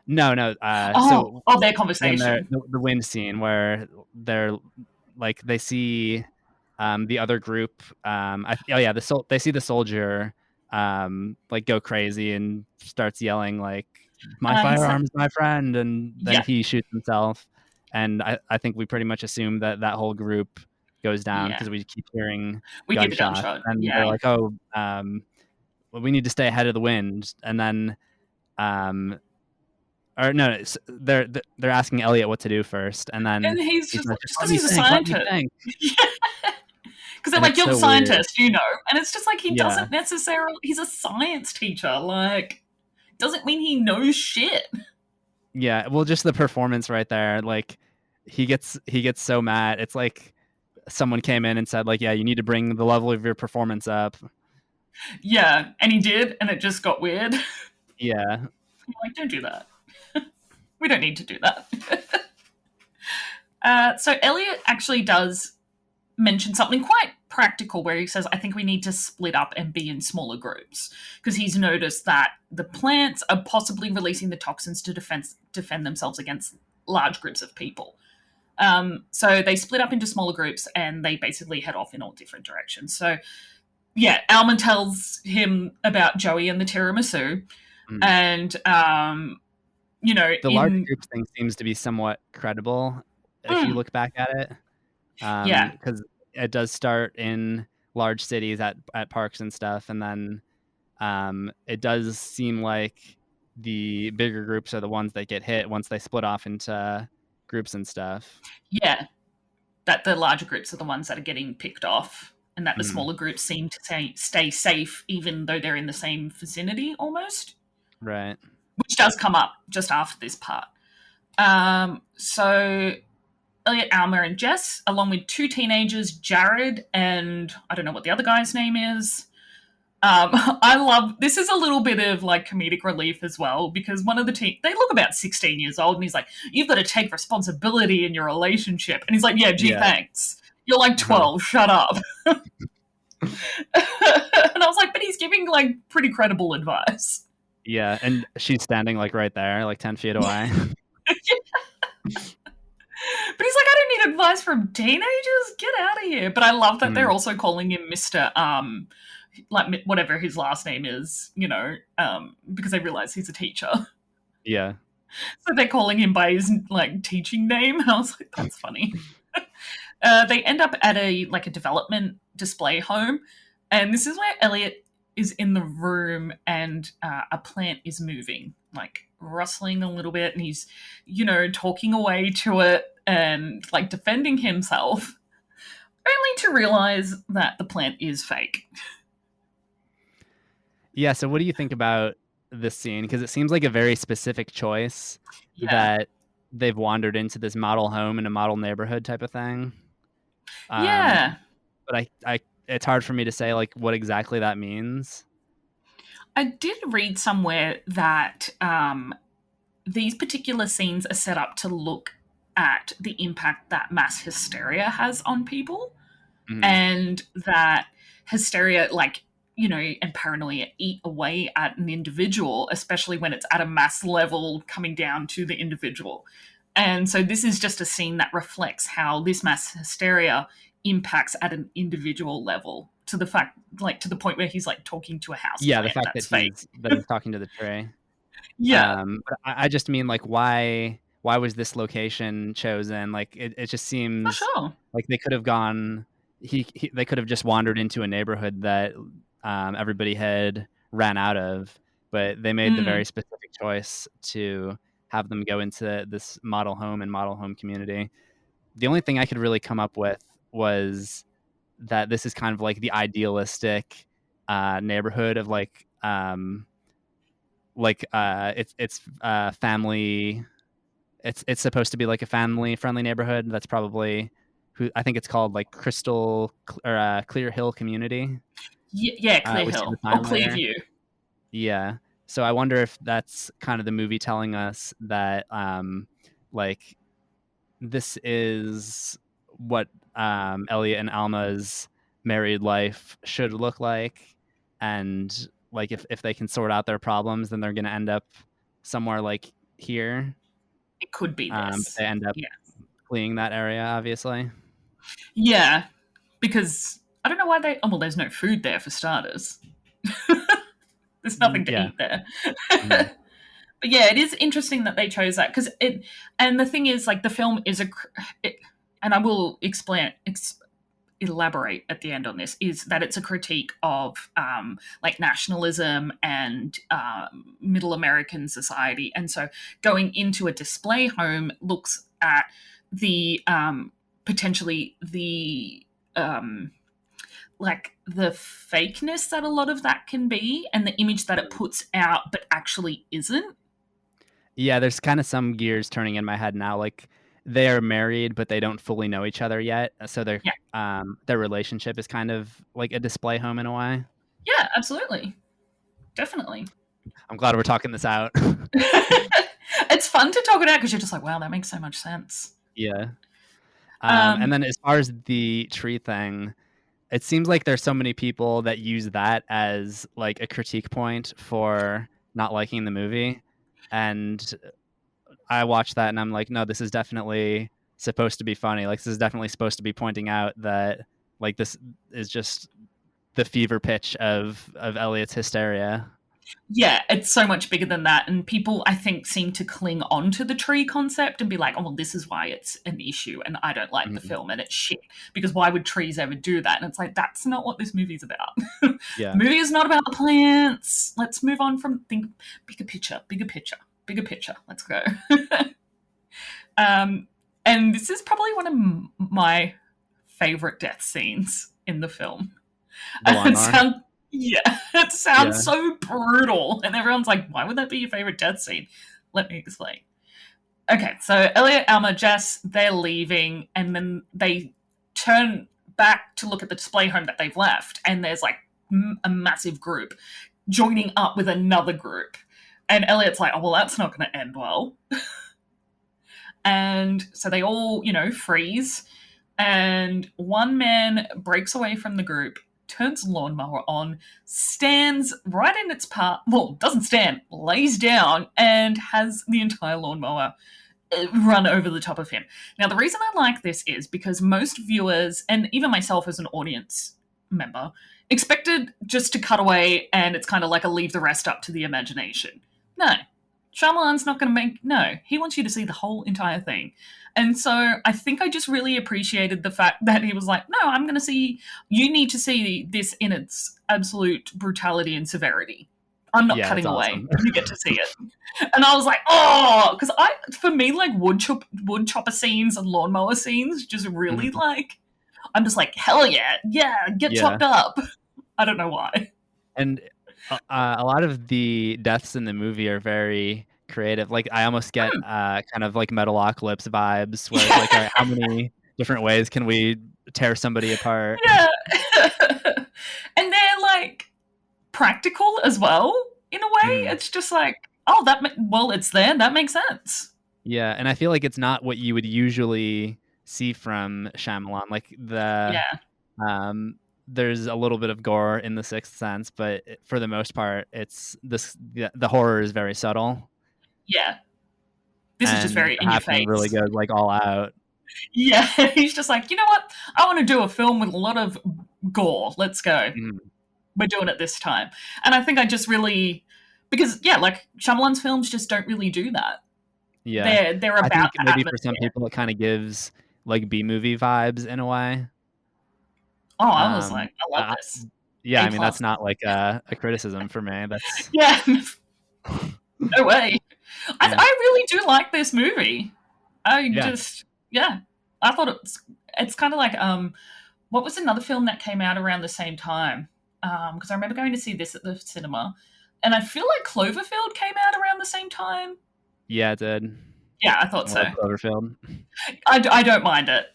No. Their conversation. The wind scene where they're like they see the other group. They see the soldier like go crazy and starts yelling like, my firearm's my friend, and then he shoots himself. And I think we pretty much assume that whole group goes down because we keep hearing gunshots. And they're like, oh, well, we need to stay ahead of the wind. And then or no, they're asking Elliot what to do first, and he's just because he's a scientist. Because they're like, you're the scientist, weird. And it's just like he doesn't necessarily. He's a science teacher, like. Doesn't mean he knows shit. Yeah, well, just the performance right there, like he gets so mad. It's like someone came in and said, like, yeah, you need to bring the level of your performance up. Yeah, and he did, and it just got weird. Yeah, I'm like, don't do that. We don't need to do that. So Elliot actually does mention something quite practical where he says, I think we need to split up and be in smaller groups because he's noticed that the plants are possibly releasing the toxins to defend themselves against large groups of people. So they split up into smaller groups and they basically head off in all different directions. So yeah, Almond tells him about Joey and the tiramisu and the large group thing seems to be somewhat credible if you look back at it. Because it does start in large cities at parks and stuff, and then it does seem like the bigger groups are the ones that get hit once they split off into groups and stuff. Yeah, that the larger groups are the ones that are getting picked off, and that the Mhm. smaller groups seem to stay safe even though they're in the same vicinity almost, Right. which does come up just after this part. So Elliot, Alma, and Jess, along with two teenagers, Jared and I don't know what the other guy's name is. I love this is a little bit of like comedic relief as well, because one of the they look about 16 years old, and he's like, "You've got to take responsibility in your relationship," and he's like, "Yeah, gee, Yeah. thanks. You're like 12. Shut up." And I was like, "But he's giving like pretty credible advice." Yeah, and she's standing like right there, like 10 feet away. But he's like, "I don't need advice from teenagers. Get out of here." But I love that they're also calling him Mr. Like whatever his last name is, because they realize he's a teacher. Yeah. So they're calling him by his like teaching name. And I was like, that's funny. They end up at a development display home, and this is where Elliot is in the room, and a plant is moving, like rustling a little bit, and he's, talking away to it and like defending himself, only to realize that the plant is fake. Yeah, so what do you think about this scene? Because it seems like a very specific choice that they've wandered into this model home in a model neighborhood type of thing. Yeah. But I it's hard for me to say like what exactly that means. I did read somewhere that these particular scenes are set up to look at the impact that mass hysteria has on people, and that hysteria, and paranoia eat away at an individual, especially when it's at a mass level coming down to the individual. And so this is just a scene that reflects how this mass hysteria impacts at an individual level, to the fact, to the point where he's like talking to a house. Yeah, the fact that he's talking to the tray. Yeah. But I just mean like why was this location chosen? Like it just seems like they could have gone. They could have just wandered into a neighborhood that everybody had ran out of, but they made the very specific choice to have them go into this model home and model home community. The only thing I could really come up with was that this is kind of like the idealistic neighborhood of it's family. It's supposed to be like a family friendly neighborhood. That's probably who I think it's called, like Crystal or Clear Hill Community. Yeah, Clear Hill or Clearview. Yeah. So I wonder if that's kind of the movie telling us that like this is what Elliot and Alma's married life should look like, and like if they can sort out their problems, then they're going to end up somewhere like here. It could be this. They end up fleeing that area, obviously. Yeah, because I don't know why there's no food there for starters. There's nothing to eat there. But yeah, it is interesting that they chose that, because and the thing is, like, the film is and I will elaborate at the end on this, is that it's a critique of like nationalism and middle American society. And so going into a display home looks at the potentially the like the fakeness that a lot of that can be, and the image that it puts out but actually isn't. Yeah, there's kind of some gears turning in my head now. Like, they are married, but they don't fully know each other yet. So their relationship is kind of like a display home in a way. Yeah, absolutely. Definitely. I'm glad we're talking this out. It's fun to talk it out because you're just like, wow, that makes so much sense. Yeah. And then as far as the tree thing, it seems like there's so many people that use that as like a critique point for not liking the movie. And I watched that and I'm like, no, this is definitely supposed to be funny. Like, this is definitely supposed to be pointing out that like this is just the fever pitch of Elliot's hysteria. Yeah, it's so much bigger than that. And people, I think, seem to cling on to the tree concept and be like, oh, well, this is why it's an issue and I don't like the film and it's shit. Because why would trees ever do that? And it's like, that's not what this movie's about. Yeah. The movie is not about the plants. Let's move on from think bigger picture, bigger picture, bigger picture. Let's go. And this is probably one of my favorite death scenes in the film. It sounds so brutal. And everyone's like, why would that be your favorite death scene? Let me explain. Okay, so Elliot, Alma, Jess, they're leaving, and then they turn back to look at the display home that they've left, and there's like a massive group joining up with another group. And Elliot's like, oh, well, that's not going to end well. And so they all, freeze. And one man breaks away from the group, turns the lawnmower on, stands right in its path. Well, doesn't stand, lays down, and has the entire lawnmower run over the top of him. Now, the reason I like this is because most viewers, and even myself as an audience member, expected just to cut away and it's kind of like a leave the rest up to the imagination. No. Shyamalan's not going to no, he wants you to see the whole entire thing. And so I think I just really appreciated the fact that he was like, no, you need to see this in its absolute brutality and severity. I'm not cutting away. Awesome. You get to see it. And I was like, oh, because for me, like wood chopper scenes and lawnmower scenes just really I'm just like, hell yeah, get chopped up. I don't know why. And a lot of the deaths in the movie are very creative. Like I almost get kind of like Metalocalypse vibes, where it's like, all right, how many different ways can we tear somebody apart? Yeah, and they're like practical as well in a way. It's just like, oh, it's there. That makes sense. Yeah, and I feel like it's not what you would usually see from Shyamalan. Like there's a little bit of gore in The Sixth Sense, but for the most part, the horror is very subtle. Yeah. This is just very in your face. Really goes like all out. Yeah, he's just like, you know what? I want to do a film with a lot of gore. Let's go. We're doing it this time. And I think I just really, because like Shyamalan's films just don't really do that. Yeah. They're about I think maybe for some people it kind of gives like B-movie vibes in a way. Oh, I was like, I love this. Yeah, I mean, that's not like a criticism for me. That's yeah. No way. I really do like this movie. I thought it's kind of like what was another film that came out around the same time? Because I remember going to see this at the cinema, and I feel like Cloverfield came out around the same time. Yeah, it did. Yeah, I thought so. Cloverfield. I don't mind it.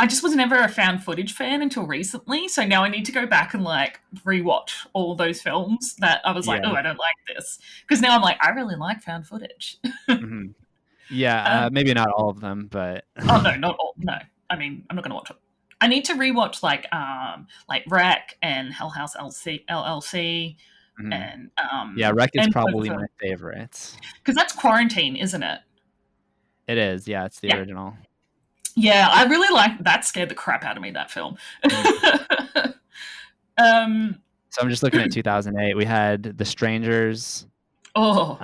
I just was never a found footage fan until recently, so now I need to go back and like rewatch all those films that I was like, oh, I don't like this, because now I'm like, I really like found footage. Yeah, maybe not all of them, but oh no, not all. No, I mean, I'm not going to watch it. I need to rewatch like Wreck and Hell House LLC, and Wreck is probably my favorite because that's Quarantine, isn't it? It is. Yeah, it's the original. Yeah, I really like that. Scared the crap out of me, that film. So I'm just looking at 2008. We had The Strangers. Oh,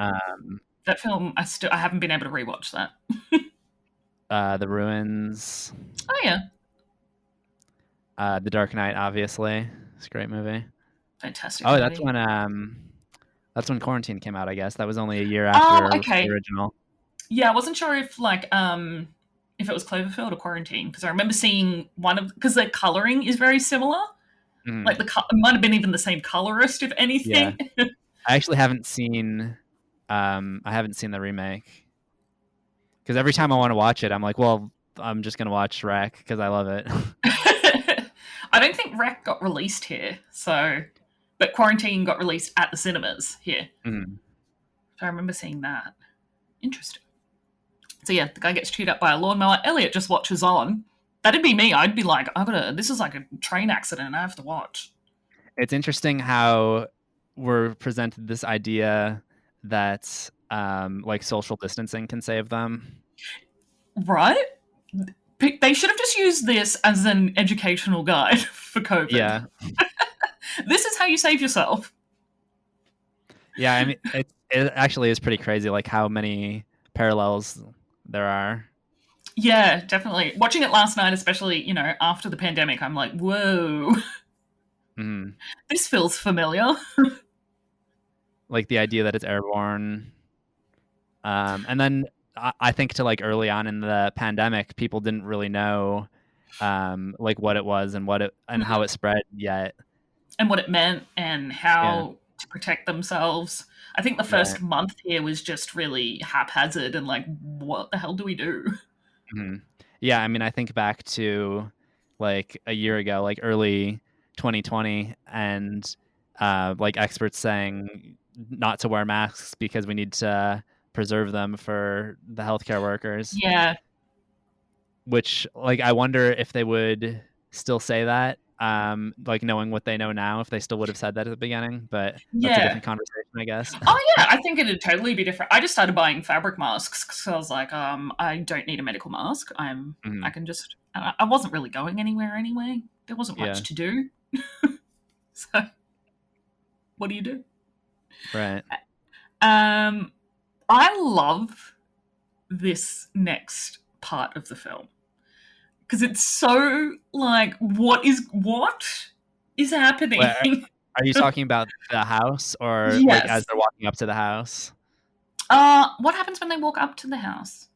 that film. I haven't been able to rewatch that. The Ruins. Oh yeah. The Dark Knight, obviously. It's a great movie. Fantastic. Oh, movie. That's when Quarantine came out. I guess that was only a year after the original. Yeah, I wasn't sure if if it was Cloverfield or Quarantine, because I remember seeing because their coloring is very similar. Like it might have been even the same colorist, if anything. Yeah. I actually haven't seen the remake, because every time I want to watch it, I'm like, well, I'm just gonna watch Wreck because I love it. I don't think Wreck got released here, but Quarantine got released at the cinemas here. So I remember seeing that. Interesting. So yeah, the guy gets chewed up by a lawnmower. Elliot just watches on. That'd be me. I'd be like, this is like a train accident and I have to watch. It's interesting how we're presented this idea that like social distancing can save them. Right? They should have just used this as an educational guide for COVID. Yeah. This is how you save yourself. Yeah, I mean, it actually is pretty crazy, like how many parallels there are. Yeah, definitely. Watching it last night, especially, after the pandemic, I'm like, whoa, Mhm. this feels familiar. Like the idea that it's airborne. And then I think to like early on in the pandemic, people didn't really know like what it was and how it spread yet. And what it meant and Yeah, how to protect themselves. I think the right. first month here was just really haphazard and like, what the hell do we do? Mhm. Yeah, I mean, I think back to like a year ago, like early 2020, and like experts saying not to wear masks because we need to preserve them for the healthcare workers. Yeah, Which, like, I wonder if they would still say that, like knowing what they know now, if they still would have said that at the beginning. But that's a yeah. different conversation, I guess. Oh yeah, I think it'd totally be different. I just started buying fabric masks because I was like, I don't need a medical mask. I Mhm. can just. I wasn't really going anywhere anyway. There wasn't Yeah, much to do. So what do you do? right. Um, I love this next part of the film because it's so like, what is happening? Wait, are you talking about the house or like as Yes. they're walking up to the house? What happens when they walk up to the house?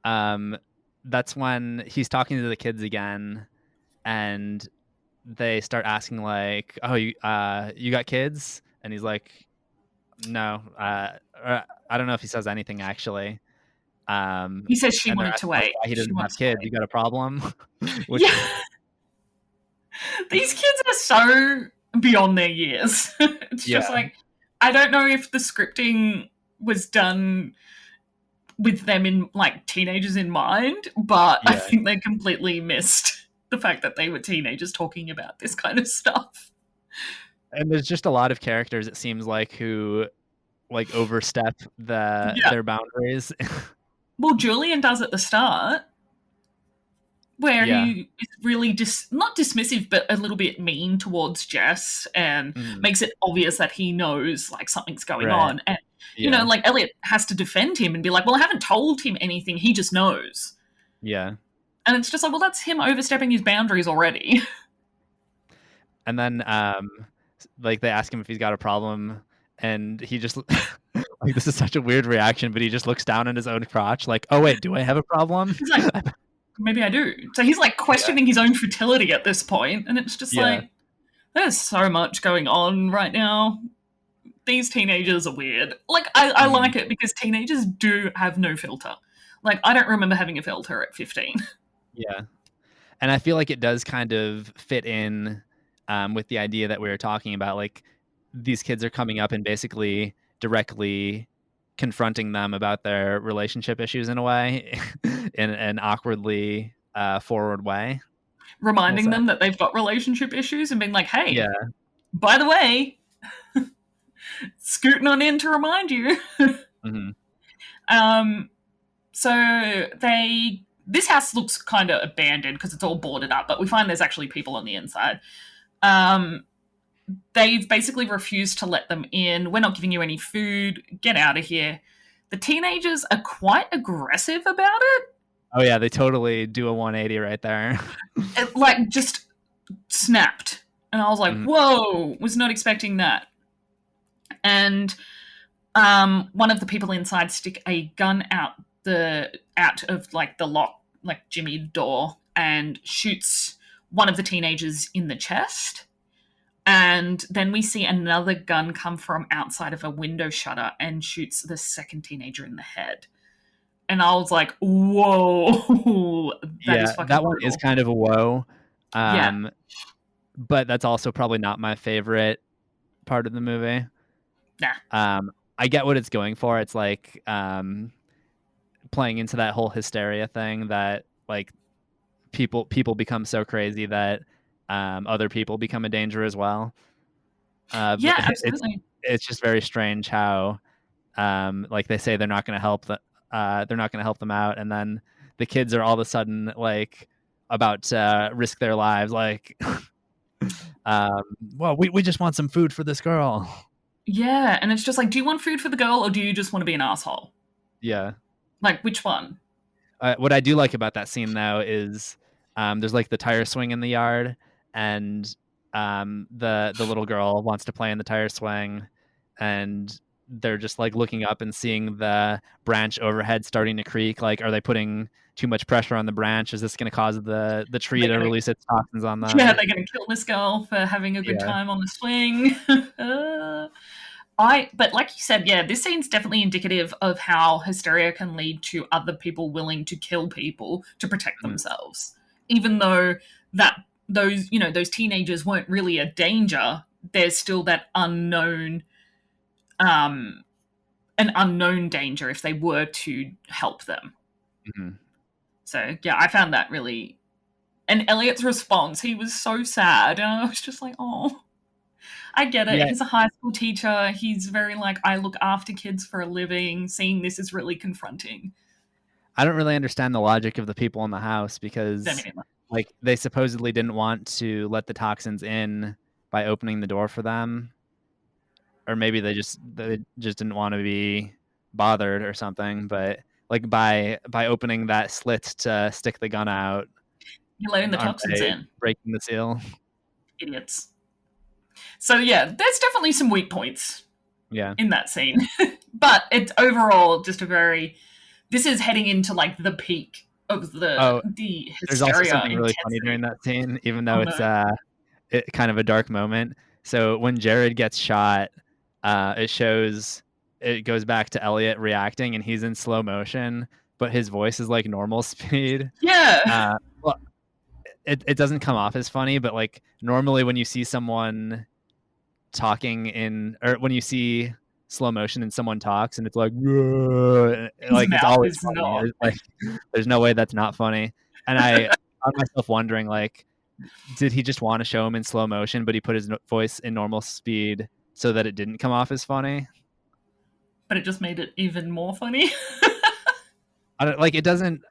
Um, that's when he's talking to the kids again, and they start asking like, "Oh, you got kids?" And he's like, "No." I don't know if he says anything actually. He says she And they're wanted to asking like wait. why he She doesn't have wants to kids. You wait. got a problem? Which, Yeah, these kids are so beyond their years. It's just yeah, like, I don't know if the scripting was done with them in like teenagers in mind, but I yeah. think they completely missed the fact that they were teenagers talking about this kind of stuff. And there's just a lot of characters it seems like who like overstep Yeah. their boundaries. Well, Julian does at the start, where Yeah. he is really not dismissive, but a little bit mean towards Jess and Mhm. makes it obvious that he knows like something's going Right. on. And, Yeah. like Elliot has to defend him and be like, well, I haven't told him anything. He just knows. Yeah. And it's just like, well, that's him overstepping his boundaries already. And then like they ask him if he's got a problem and he just like this is such a weird reaction, but he just looks down at his own crotch like, "Oh wait, do I have a problem?" He's like, maybe I do. So he's like Yeah. questioning his own fertility at this point, and it's just Yeah. like, there's so much going on right now. These teenagers are weird. Like, I Mhm. like it because teenagers do have no filter. Like, I don't remember having a filter at 15. Yeah. And I feel like it does kind of fit in with the idea that we were talking about. Like these kids are coming up and basically directly confronting them about their relationship issues in a way, in an awkwardly forward way. We'll Reminding say, them that they've got relationship issues and being like, hey, yeah, by the way, scooting on in to remind you. hmm um, so this house looks kind of abandoned because it's all boarded up, but we find there's actually people on the inside. Um, they've basically refused to let them in. We're not giving you any food. Get out of here. The teenagers are quite aggressive about it. oh yeah, they totally do a 180 right there. It like just snapped. And I was like, Mhm. whoa, was not expecting that. And one of the people inside stick a gun out of like the lock, like Jimmy door, and shoots one of the teenagers in the chest. And then we see another gun come from outside of a window shutter and shoots the second teenager in the head. And I was like, whoa, that is Yeah, fucking that one is brutal. kind of a woe. Yeah, Um, but that's also probably not my favorite part of the movie. nah. I get what it's going for. It's like playing into that whole hysteria thing that like people become so crazy that other people become a danger as well. But Yeah, it's absolutely. it's just very strange how like they say they're not going to they're not going to help them out, and then the kids are all of a sudden like about to risk their lives. Like, well, we just want some food for this girl. Yeah, and it's just like, do you want food for the girl or do you just want to be an asshole? Yeah. Like, which one? What I do like about that scene though is there's like the tire swing in the yard, and the little girl wants to play in the tire swing, and they're just like looking up and seeing the branch overhead starting to creak. Like, are they putting too much pressure on the branch? Is this going to cause the tree to release its toxins on them? Yeah, they're going to kill this girl for having a good time on the swing. But like you said, yeah, this scene's definitely indicative of how hysteria can lead to other people willing to kill people to protect themselves. Even though those teenagers weren't really a danger, there's still that unknown an unknown danger if they were to help them. Mm-hmm. So yeah, I found that really. And Elliot's response, he was so sad, and I was just like, oh. I get it. Yeah. He's a high school teacher. He's very like, I look after kids for a living. Seeing this is really confronting. I don't really understand the logic of the people in the house because like they supposedly didn't want to let the toxins in by opening the door for them. Or maybe they just didn't want to be bothered or something, but like by opening that slit to stick the gun out, you're letting the toxins in. Breaking the seal. Idiots. So yeah, there's definitely some weak points in that scene. But it's overall just this is heading into like the peak of the hysteria. There's also something really funny during that scene, even though it's kind of a dark moment. So when Jared gets shot, it goes back to Elliot reacting, and he's in slow motion, but his voice is like normal speed. Yeah. Well, it doesn't come off as funny, but like normally when you see someone talking or when you see slow motion and someone talks and it's like it's always funny. There's no way that's not funny. And I found myself wondering, like, did he just want to show him in slow motion, but he put his voice in normal speed so that it didn't come off as funny? But it just made it even more funny. It doesn't.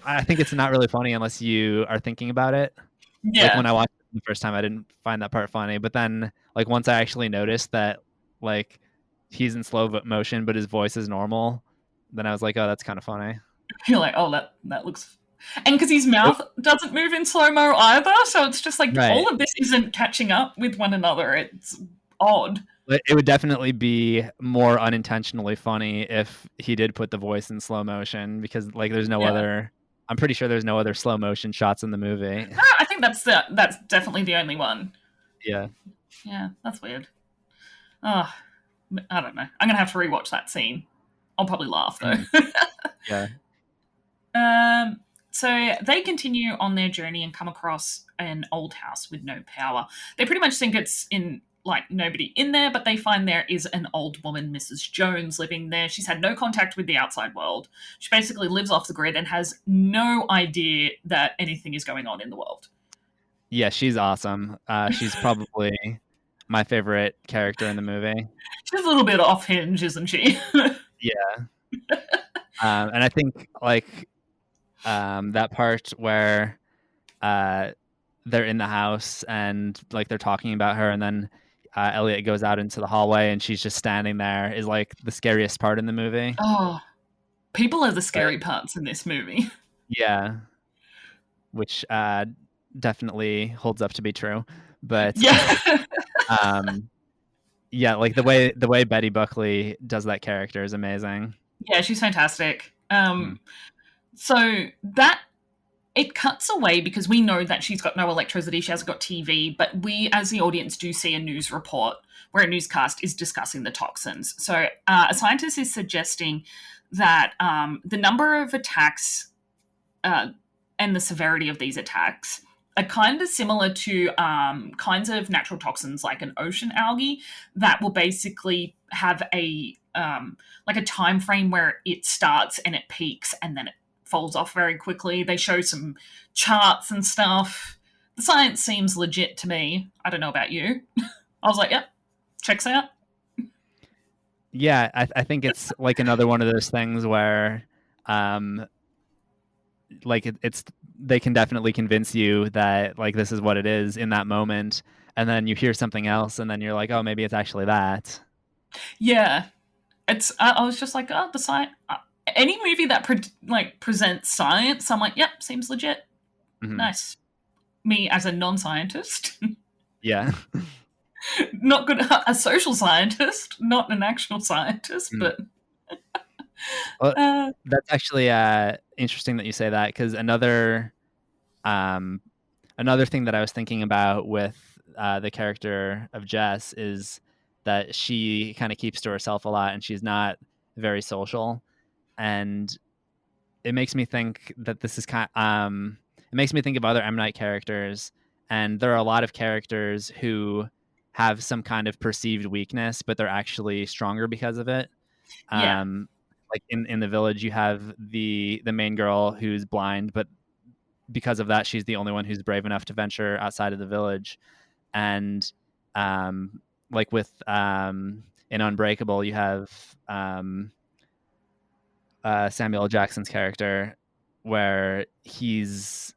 I think it's not really funny unless you are thinking about it. Yeah. Like when I watched it the first time, I didn't find that part funny. But then, like, once I actually noticed that, like, he's in slow motion, but his voice is normal, then I was like, oh, that's kind of funny. You're like, oh, that looks... And because his mouth doesn't move in slow-mo either, so it's just like all of this isn't catching up with one another. It's odd. It would definitely be more unintentionally funny if he did put the voice in slow motion, because like there's no other... I'm pretty sure there's no other slow motion shots in the movie. No, I think that's definitely the only one. Yeah. Yeah, that's weird. Oh, I don't know. I'm going to have to rewatch that scene. I'll probably laugh, though. Yeah. So they continue on their journey and come across an old house with no power. They pretty much think it's in, like, nobody in there, but they find there is an old woman, Mrs. Jones, living there. She's had no contact with the outside world. She basically lives off the grid and has no idea that anything is going on in the world. Yeah, she's awesome. She's probably my favorite character in the movie. She's a little bit off hinge, isn't she? Yeah. And I think, like, that part where they're in the house and, like, they're talking about her, and then Elliot goes out into the hallway and she's just standing there is, like, the scariest part in the movie. Oh, people are the scary parts in this movie. Yeah. Which definitely holds up to be true. But yeah, like the way Betty Buckley does that character is amazing. Yeah, she's fantastic. So that it cuts away because we know that she's got no electricity, she hasn't got TV, but we as the audience do see a news report where a newscast is discussing the toxins. So a scientist is suggesting that the number of attacks and the severity of these attacks are kind of similar to kinds of natural toxins like an ocean algae that will basically have a time frame where it starts and it peaks and then it falls off very quickly. They show some charts and stuff. The science seems legit to me. I don't know about you. I was like, yep, checks out. Yeah, I think it's like another one of those things where like it's they can definitely convince you that like this is what it is in that moment, and then you hear something else and then you're like, oh, maybe it's actually that. Yeah, it's. I was just like, oh, the science. Any movie that presents science, I'm like, yep, seems legit. Hmm. Nice. Me as a non-scientist, Yeah. not good. A social scientist, not an actual scientist, Mm. but Well, uh, that's actually interesting that you say that, because um, another thing that I was thinking about with the character of Jess is that she kind of keeps to herself a lot, and she's not very social. And it makes me think that this is it makes me think of other M. Night characters, and there are a lot of characters who have some kind of perceived weakness, but they're actually stronger because of it. yeah, Um, like in the village, you have the main girl who's blind, but because of that, she's the only one who's brave enough to venture outside of the village. And um, like with in Unbreakable, you have Samuel L. Jackson's character, where his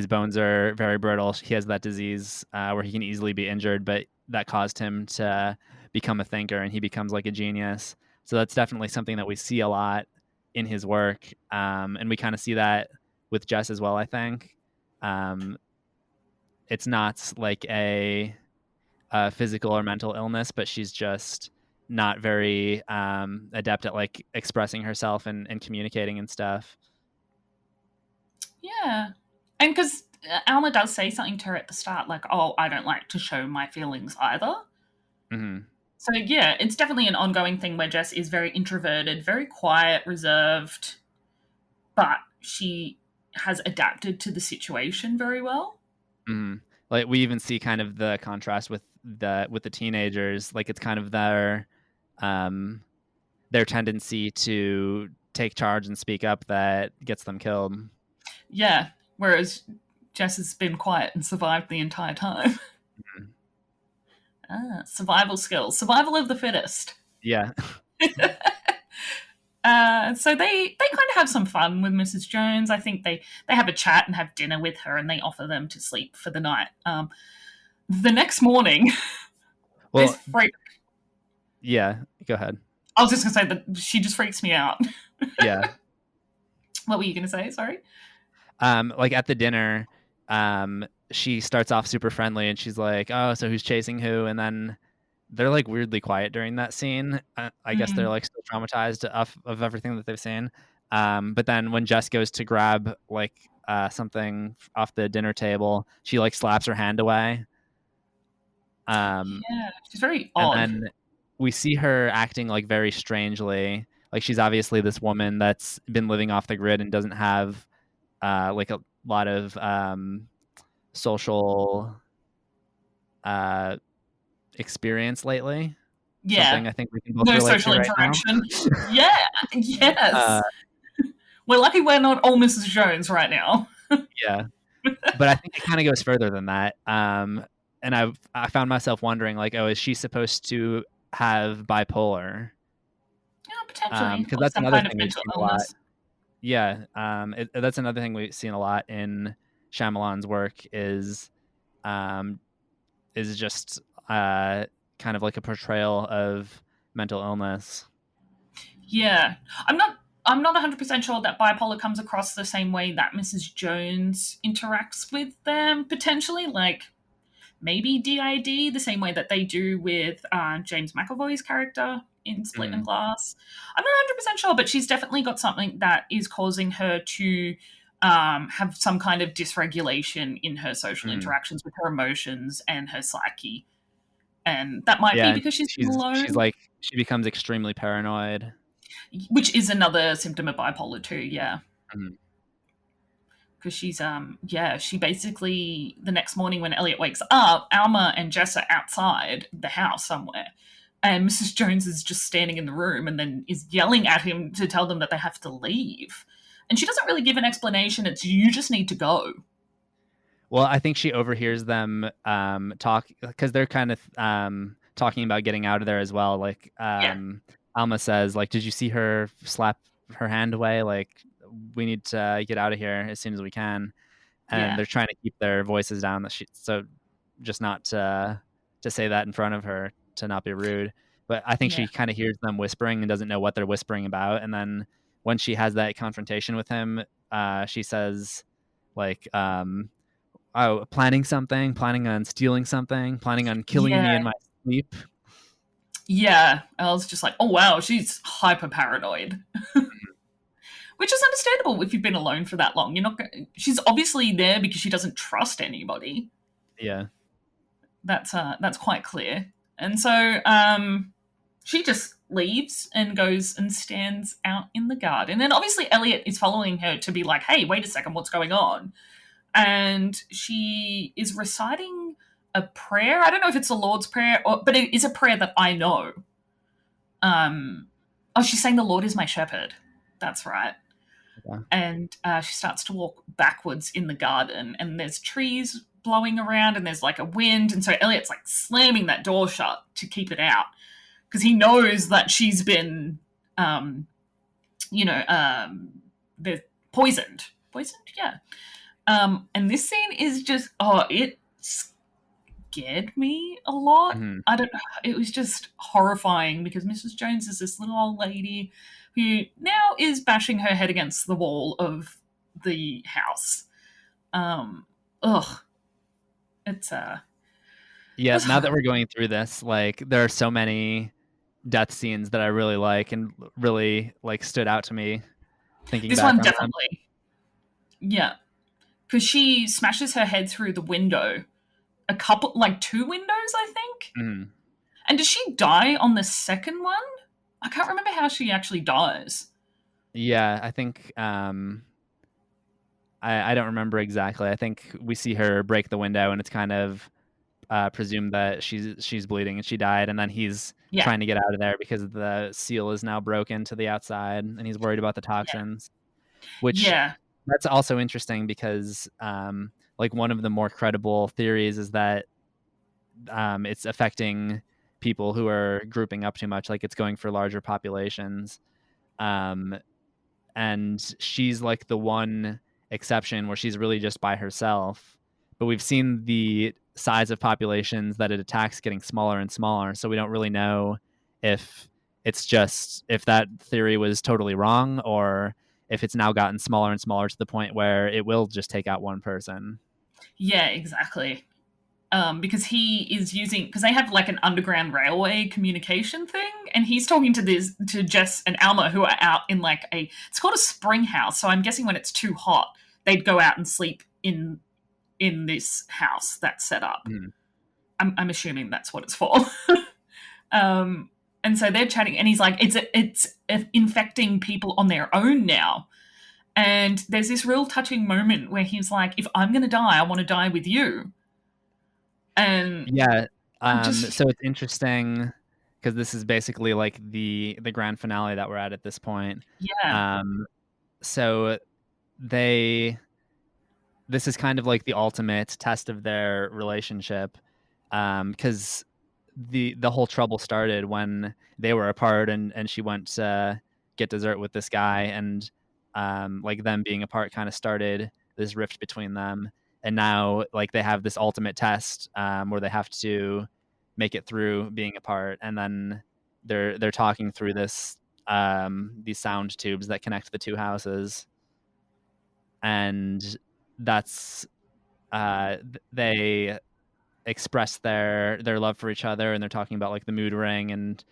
bones are very brittle. He has that disease where he can easily be injured, but that caused him to become a thinker, and he becomes like a genius. So that's definitely something that we see a lot in his work, and we kind of see that with Jess as well. I think um, it's not like a physical or mental illness, but she's just not very adept at like expressing herself and communicating and stuff. yeah, and because Alma does say something to her at the start, like, "Oh, I don't like to show my feelings either." Hmm. So yeah, it's definitely an ongoing thing where Jess is very introverted, very quiet, reserved, but she has adapted to the situation very well. Hmm. Like we even see kind of the contrast with the teenagers. Like it's kind of um, their tendency to take charge and speak up that gets them killed. Yeah, whereas Jess has been quiet and survived the entire time. Mhm. Survival skills, survival of the fittest. Yeah. So they kind of have some fun with Mrs. Jones. I think they have a chat and have dinner with her, and they offer them to sleep for the night. The next morning, this Well, freak. yeah. Go ahead. I was just gonna say that she just freaks me out. Yeah. What were you gonna say? Sorry. Like at the dinner, she starts off super friendly, and she's like, "Oh, so who's chasing who?" And then they're like weirdly quiet during that scene. I guess they're Mm, like still traumatized of everything that they've seen. But then when Jess goes to grab like something off the dinner table, she like slaps her hand away. Um, yeah, she's very and odd. then we see her acting like very strangely. Like she's obviously this woman that's been living off the grid and doesn't have like a lot of social uh, experience lately. Yeah, Something I think we can both no relate to social right now. interaction. Yeah, uh, yes. We're lucky we're not all Mrs. Jones right now. yeah, but I think it kind of goes further than that. And I found myself wondering, like, oh, is she supposed to have bipolar? Yeah, potentially, Because or that's some another kind of thing we've mental seen a lot. illness. Yeah, that's another thing we've seen a lot in Shyamalan's work um, is just kind of like a portrayal of mental illness. Yeah, I'm not. I'm not 100% sure that bipolar comes across the same way that Mrs. Jones interacts with them, potentially. Like, maybe DID, the same way that they do with James McAvoy's character in Split and Mm, Glass. I'm not 100% sure, but she's definitely got something that is causing her to have some kind of dysregulation in her social mm. interactions with her emotions and her psyche. And that might be Yeah, because she's been she's alone, like she becomes extremely paranoid. which is another symptom of bipolar too, yeah. Mm, Because she's yeah, she basically the next morning when Elliot wakes up, Alma and Jess are outside the house somewhere, and Mrs. Jones is just standing in the room and then is yelling at him to tell them that they have to leave. And she doesn't really give an explanation. It's you just need to go. Well, I think she overhears them talk because they're kind of talking about getting out of there as well. Like Yeah, Alma says, like, "Did you see her slap her hand away? Like, we need to get out of here as soon as we can." And yeah, they're trying to keep their voices down. That she so just not to say that in front of her to not be rude. But I think Yeah. she kind of hears them whispering and doesn't know what they're whispering about. And then when she has that confrontation with him, she says, like, oh, planning something, planning on stealing something, planning on killing me Yeah. in my sleep. Yeah. I was just like, oh, wow, she's hyper paranoid. Which is understandable if you've been alone for that long. You're not. She's obviously there because she doesn't trust anybody. Yeah. That's quite clear. And so she just leaves and goes and stands out in the garden. And obviously Elliot is following her to be like, hey, wait a second, what's going on? And she is reciting a prayer. I don't know if it's the Lord's Prayer, but it is a prayer that I know. Oh, she's saying the Lord is my shepherd. That's right. Yeah. And she starts to walk backwards in the garden, and there's trees blowing around, and there's like a wind, and so Elliot's like slamming that door shut to keep it out because he knows that she's been, they're poisoned. Poisoned, yeah. And this scene is just, it scared me a lot. Mm-hmm. I don't know. It was just horrifying because Mrs. Jones is this little old lady who now is bashing her head against the wall of the house. It's yeah. Now that we're going through this, like, there are so many death scenes that I really like and really like stood out to me. Thinking this back one on definitely, yeah, because she smashes her head through the window, two windows, I think. Mm-hmm. And does she die on the second one? I can't remember how she actually dies. Yeah, I think I don't remember exactly. I think we see her break the window, and it's kind of presumed that she's bleeding and she died, and then he's trying to get out of there because the seal is now broken to the outside, and he's worried about the toxins. Which that's also interesting because like one of the more credible theories is that it's affecting people who are grouping up too much, like it's going for larger populations. And she's like the one exception where she's really just by herself. But we've seen the size of populations that it attacks getting smaller and smaller, so we don't really know if that theory was totally wrong or if it's now gotten smaller and smaller to the point where it will just take out one person. Yeah, exactly. Because they have like an underground railway communication thing, and he's talking to Jess and Alma, who are out in like it's called a spring house. So I'm guessing when it's too hot, they'd go out and sleep in this house that's set up. Mm. I'm assuming that's what it's for. And so they're chatting, and he's like, it's infecting people on their own now. And there's this real touching moment where he's like, if I'm going to die, I want to die with you. And yeah, so it's interesting because this is basically like the grand finale that we're at this point. Yeah. So this is kind of like the ultimate test of their relationship, because the whole trouble started when they were apart and she went to get dessert with this guy, and like them being apart kind of started this rift between them. And now like they have this ultimate test where they have to make it through being apart, and then they're talking through these sound tubes that connect the two houses, and that's they express their love for each other, and they're talking about like the mood ring and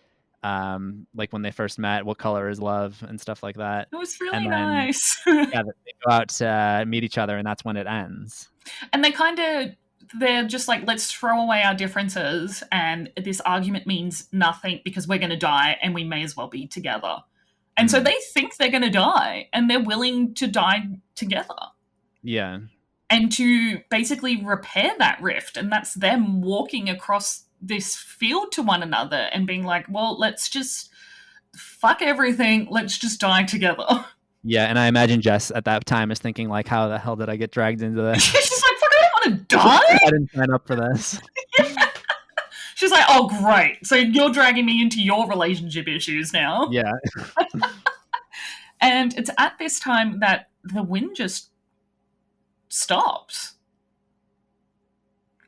like when they first met, what color is love and stuff like that. It was really nice. Yeah, they go out to meet each other, and that's when it ends. And they're just like, let's throw away our differences, and this argument means nothing because we're going to die and we may as well be together. And so they think they're going to die, and they're willing to die together. Yeah. And to basically repair that rift. And that's them walking across this field to one another and being like, well, let's just fuck everything. Let's just die together. Yeah, and I imagine Jess at that time is thinking like, how the hell did I get dragged into this? She's like, fuck, I don't want to die. I didn't sign up for this. Yeah. She's like, oh, great. So you're dragging me into your relationship issues now. Yeah. And it's at this time that the wind just stops.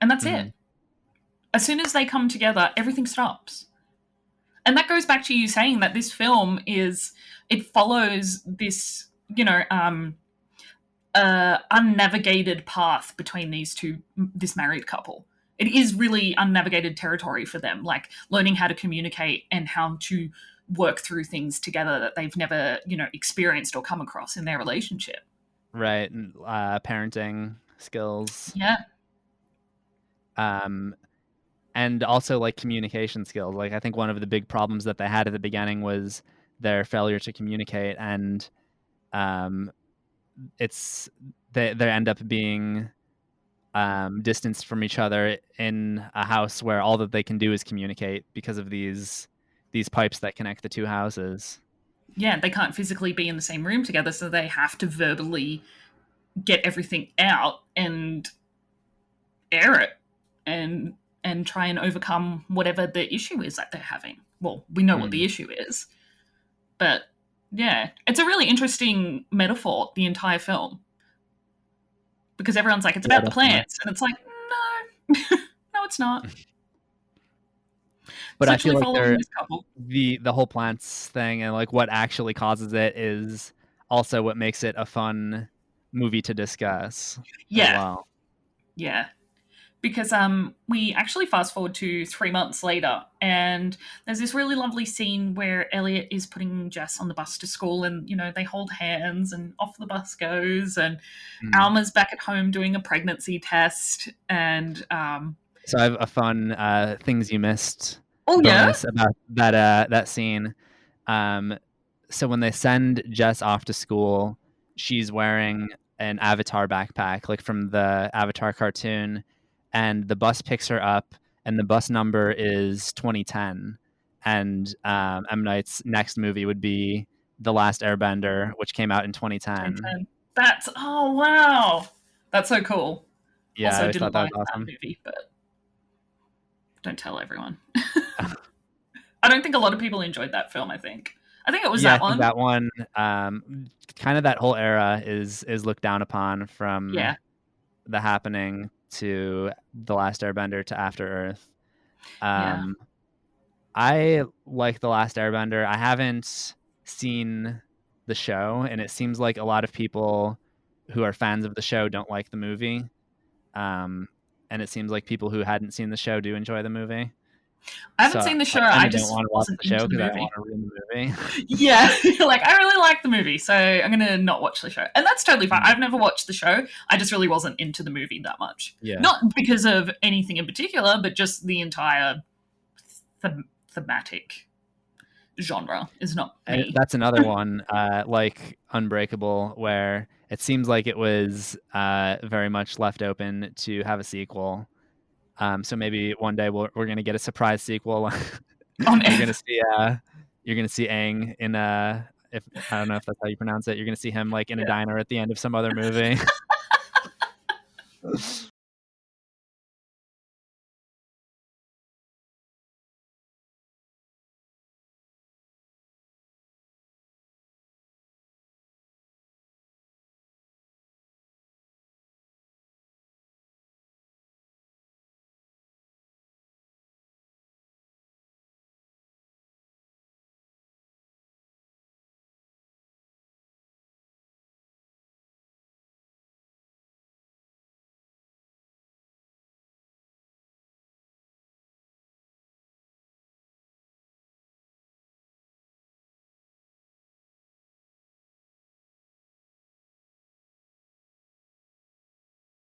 And that's it. As soon as they come together, everything stops. And that goes back to you saying that this film it follows this, unnavigated path between this married couple. It is really unnavigated territory for them, like learning how to communicate and how to work through things together that they've never, experienced or come across in their relationship. Right. Parenting skills. Yeah. And also like communication skills. Like I think one of the big problems that they had at the beginning was their failure to communicate, and they end up being distanced from each other in a house where all that they can do is communicate because of these pipes that connect the two houses. Yeah, they can't physically be in the same room together, so they have to verbally get everything out and air it and try and overcome whatever the issue is that they're having. Well, we know what the issue is, but yeah, it's a really interesting metaphor, the entire film, because everyone's like, it's about the plants, and it's like, no, no, it's not. But I feel like the whole plants thing and like what actually causes it is also what makes it a fun movie to discuss. Yeah. As well. Yeah. Because we actually fast forward to 3 months later, and there's this really lovely scene where Elliot is putting Jess on the bus to school, and they hold hands, and off the bus goes, and Alma's back at home doing a pregnancy test, and so I have a fun things you missed. Oh yeah, about that scene. So when they send Jess off to school, she's wearing an Avatar backpack, like from the Avatar cartoon. And the bus picks her up, and the bus number is 2010. And M. Night's next movie would be The Last Airbender, which came out in 2010. Oh wow, that's so cool. Yeah, also, I thought that was awesome. That movie, but don't tell everyone. I don't think a lot of people enjoyed that film. I think it was that one. That one, kind of that whole era is looked down upon, from The Happening to The Last Airbender to After Earth. I like The Last Airbender. I haven't seen the show, and it seems like a lot of people who are fans of the show don't like the movie. And it seems like people who hadn't seen the show do enjoy the movie. I haven't seen the show. I just don't want to watch the show because I don't want to ruin the movie. Yeah, like I really like the movie, so I'm gonna not watch the show, and that's totally fine. I've never watched the show. I just really wasn't into the movie that much. Yeah, not because of anything in particular, but just the entire thematic genre is not me. And that's another one, like Unbreakable, where it seems like it was very much left open to have a sequel. So maybe one day we're going to get a surprise sequel. You're going to see Aang in if I don't know if that's how you pronounce it. You're going to see him like in a diner at the end of some other movie.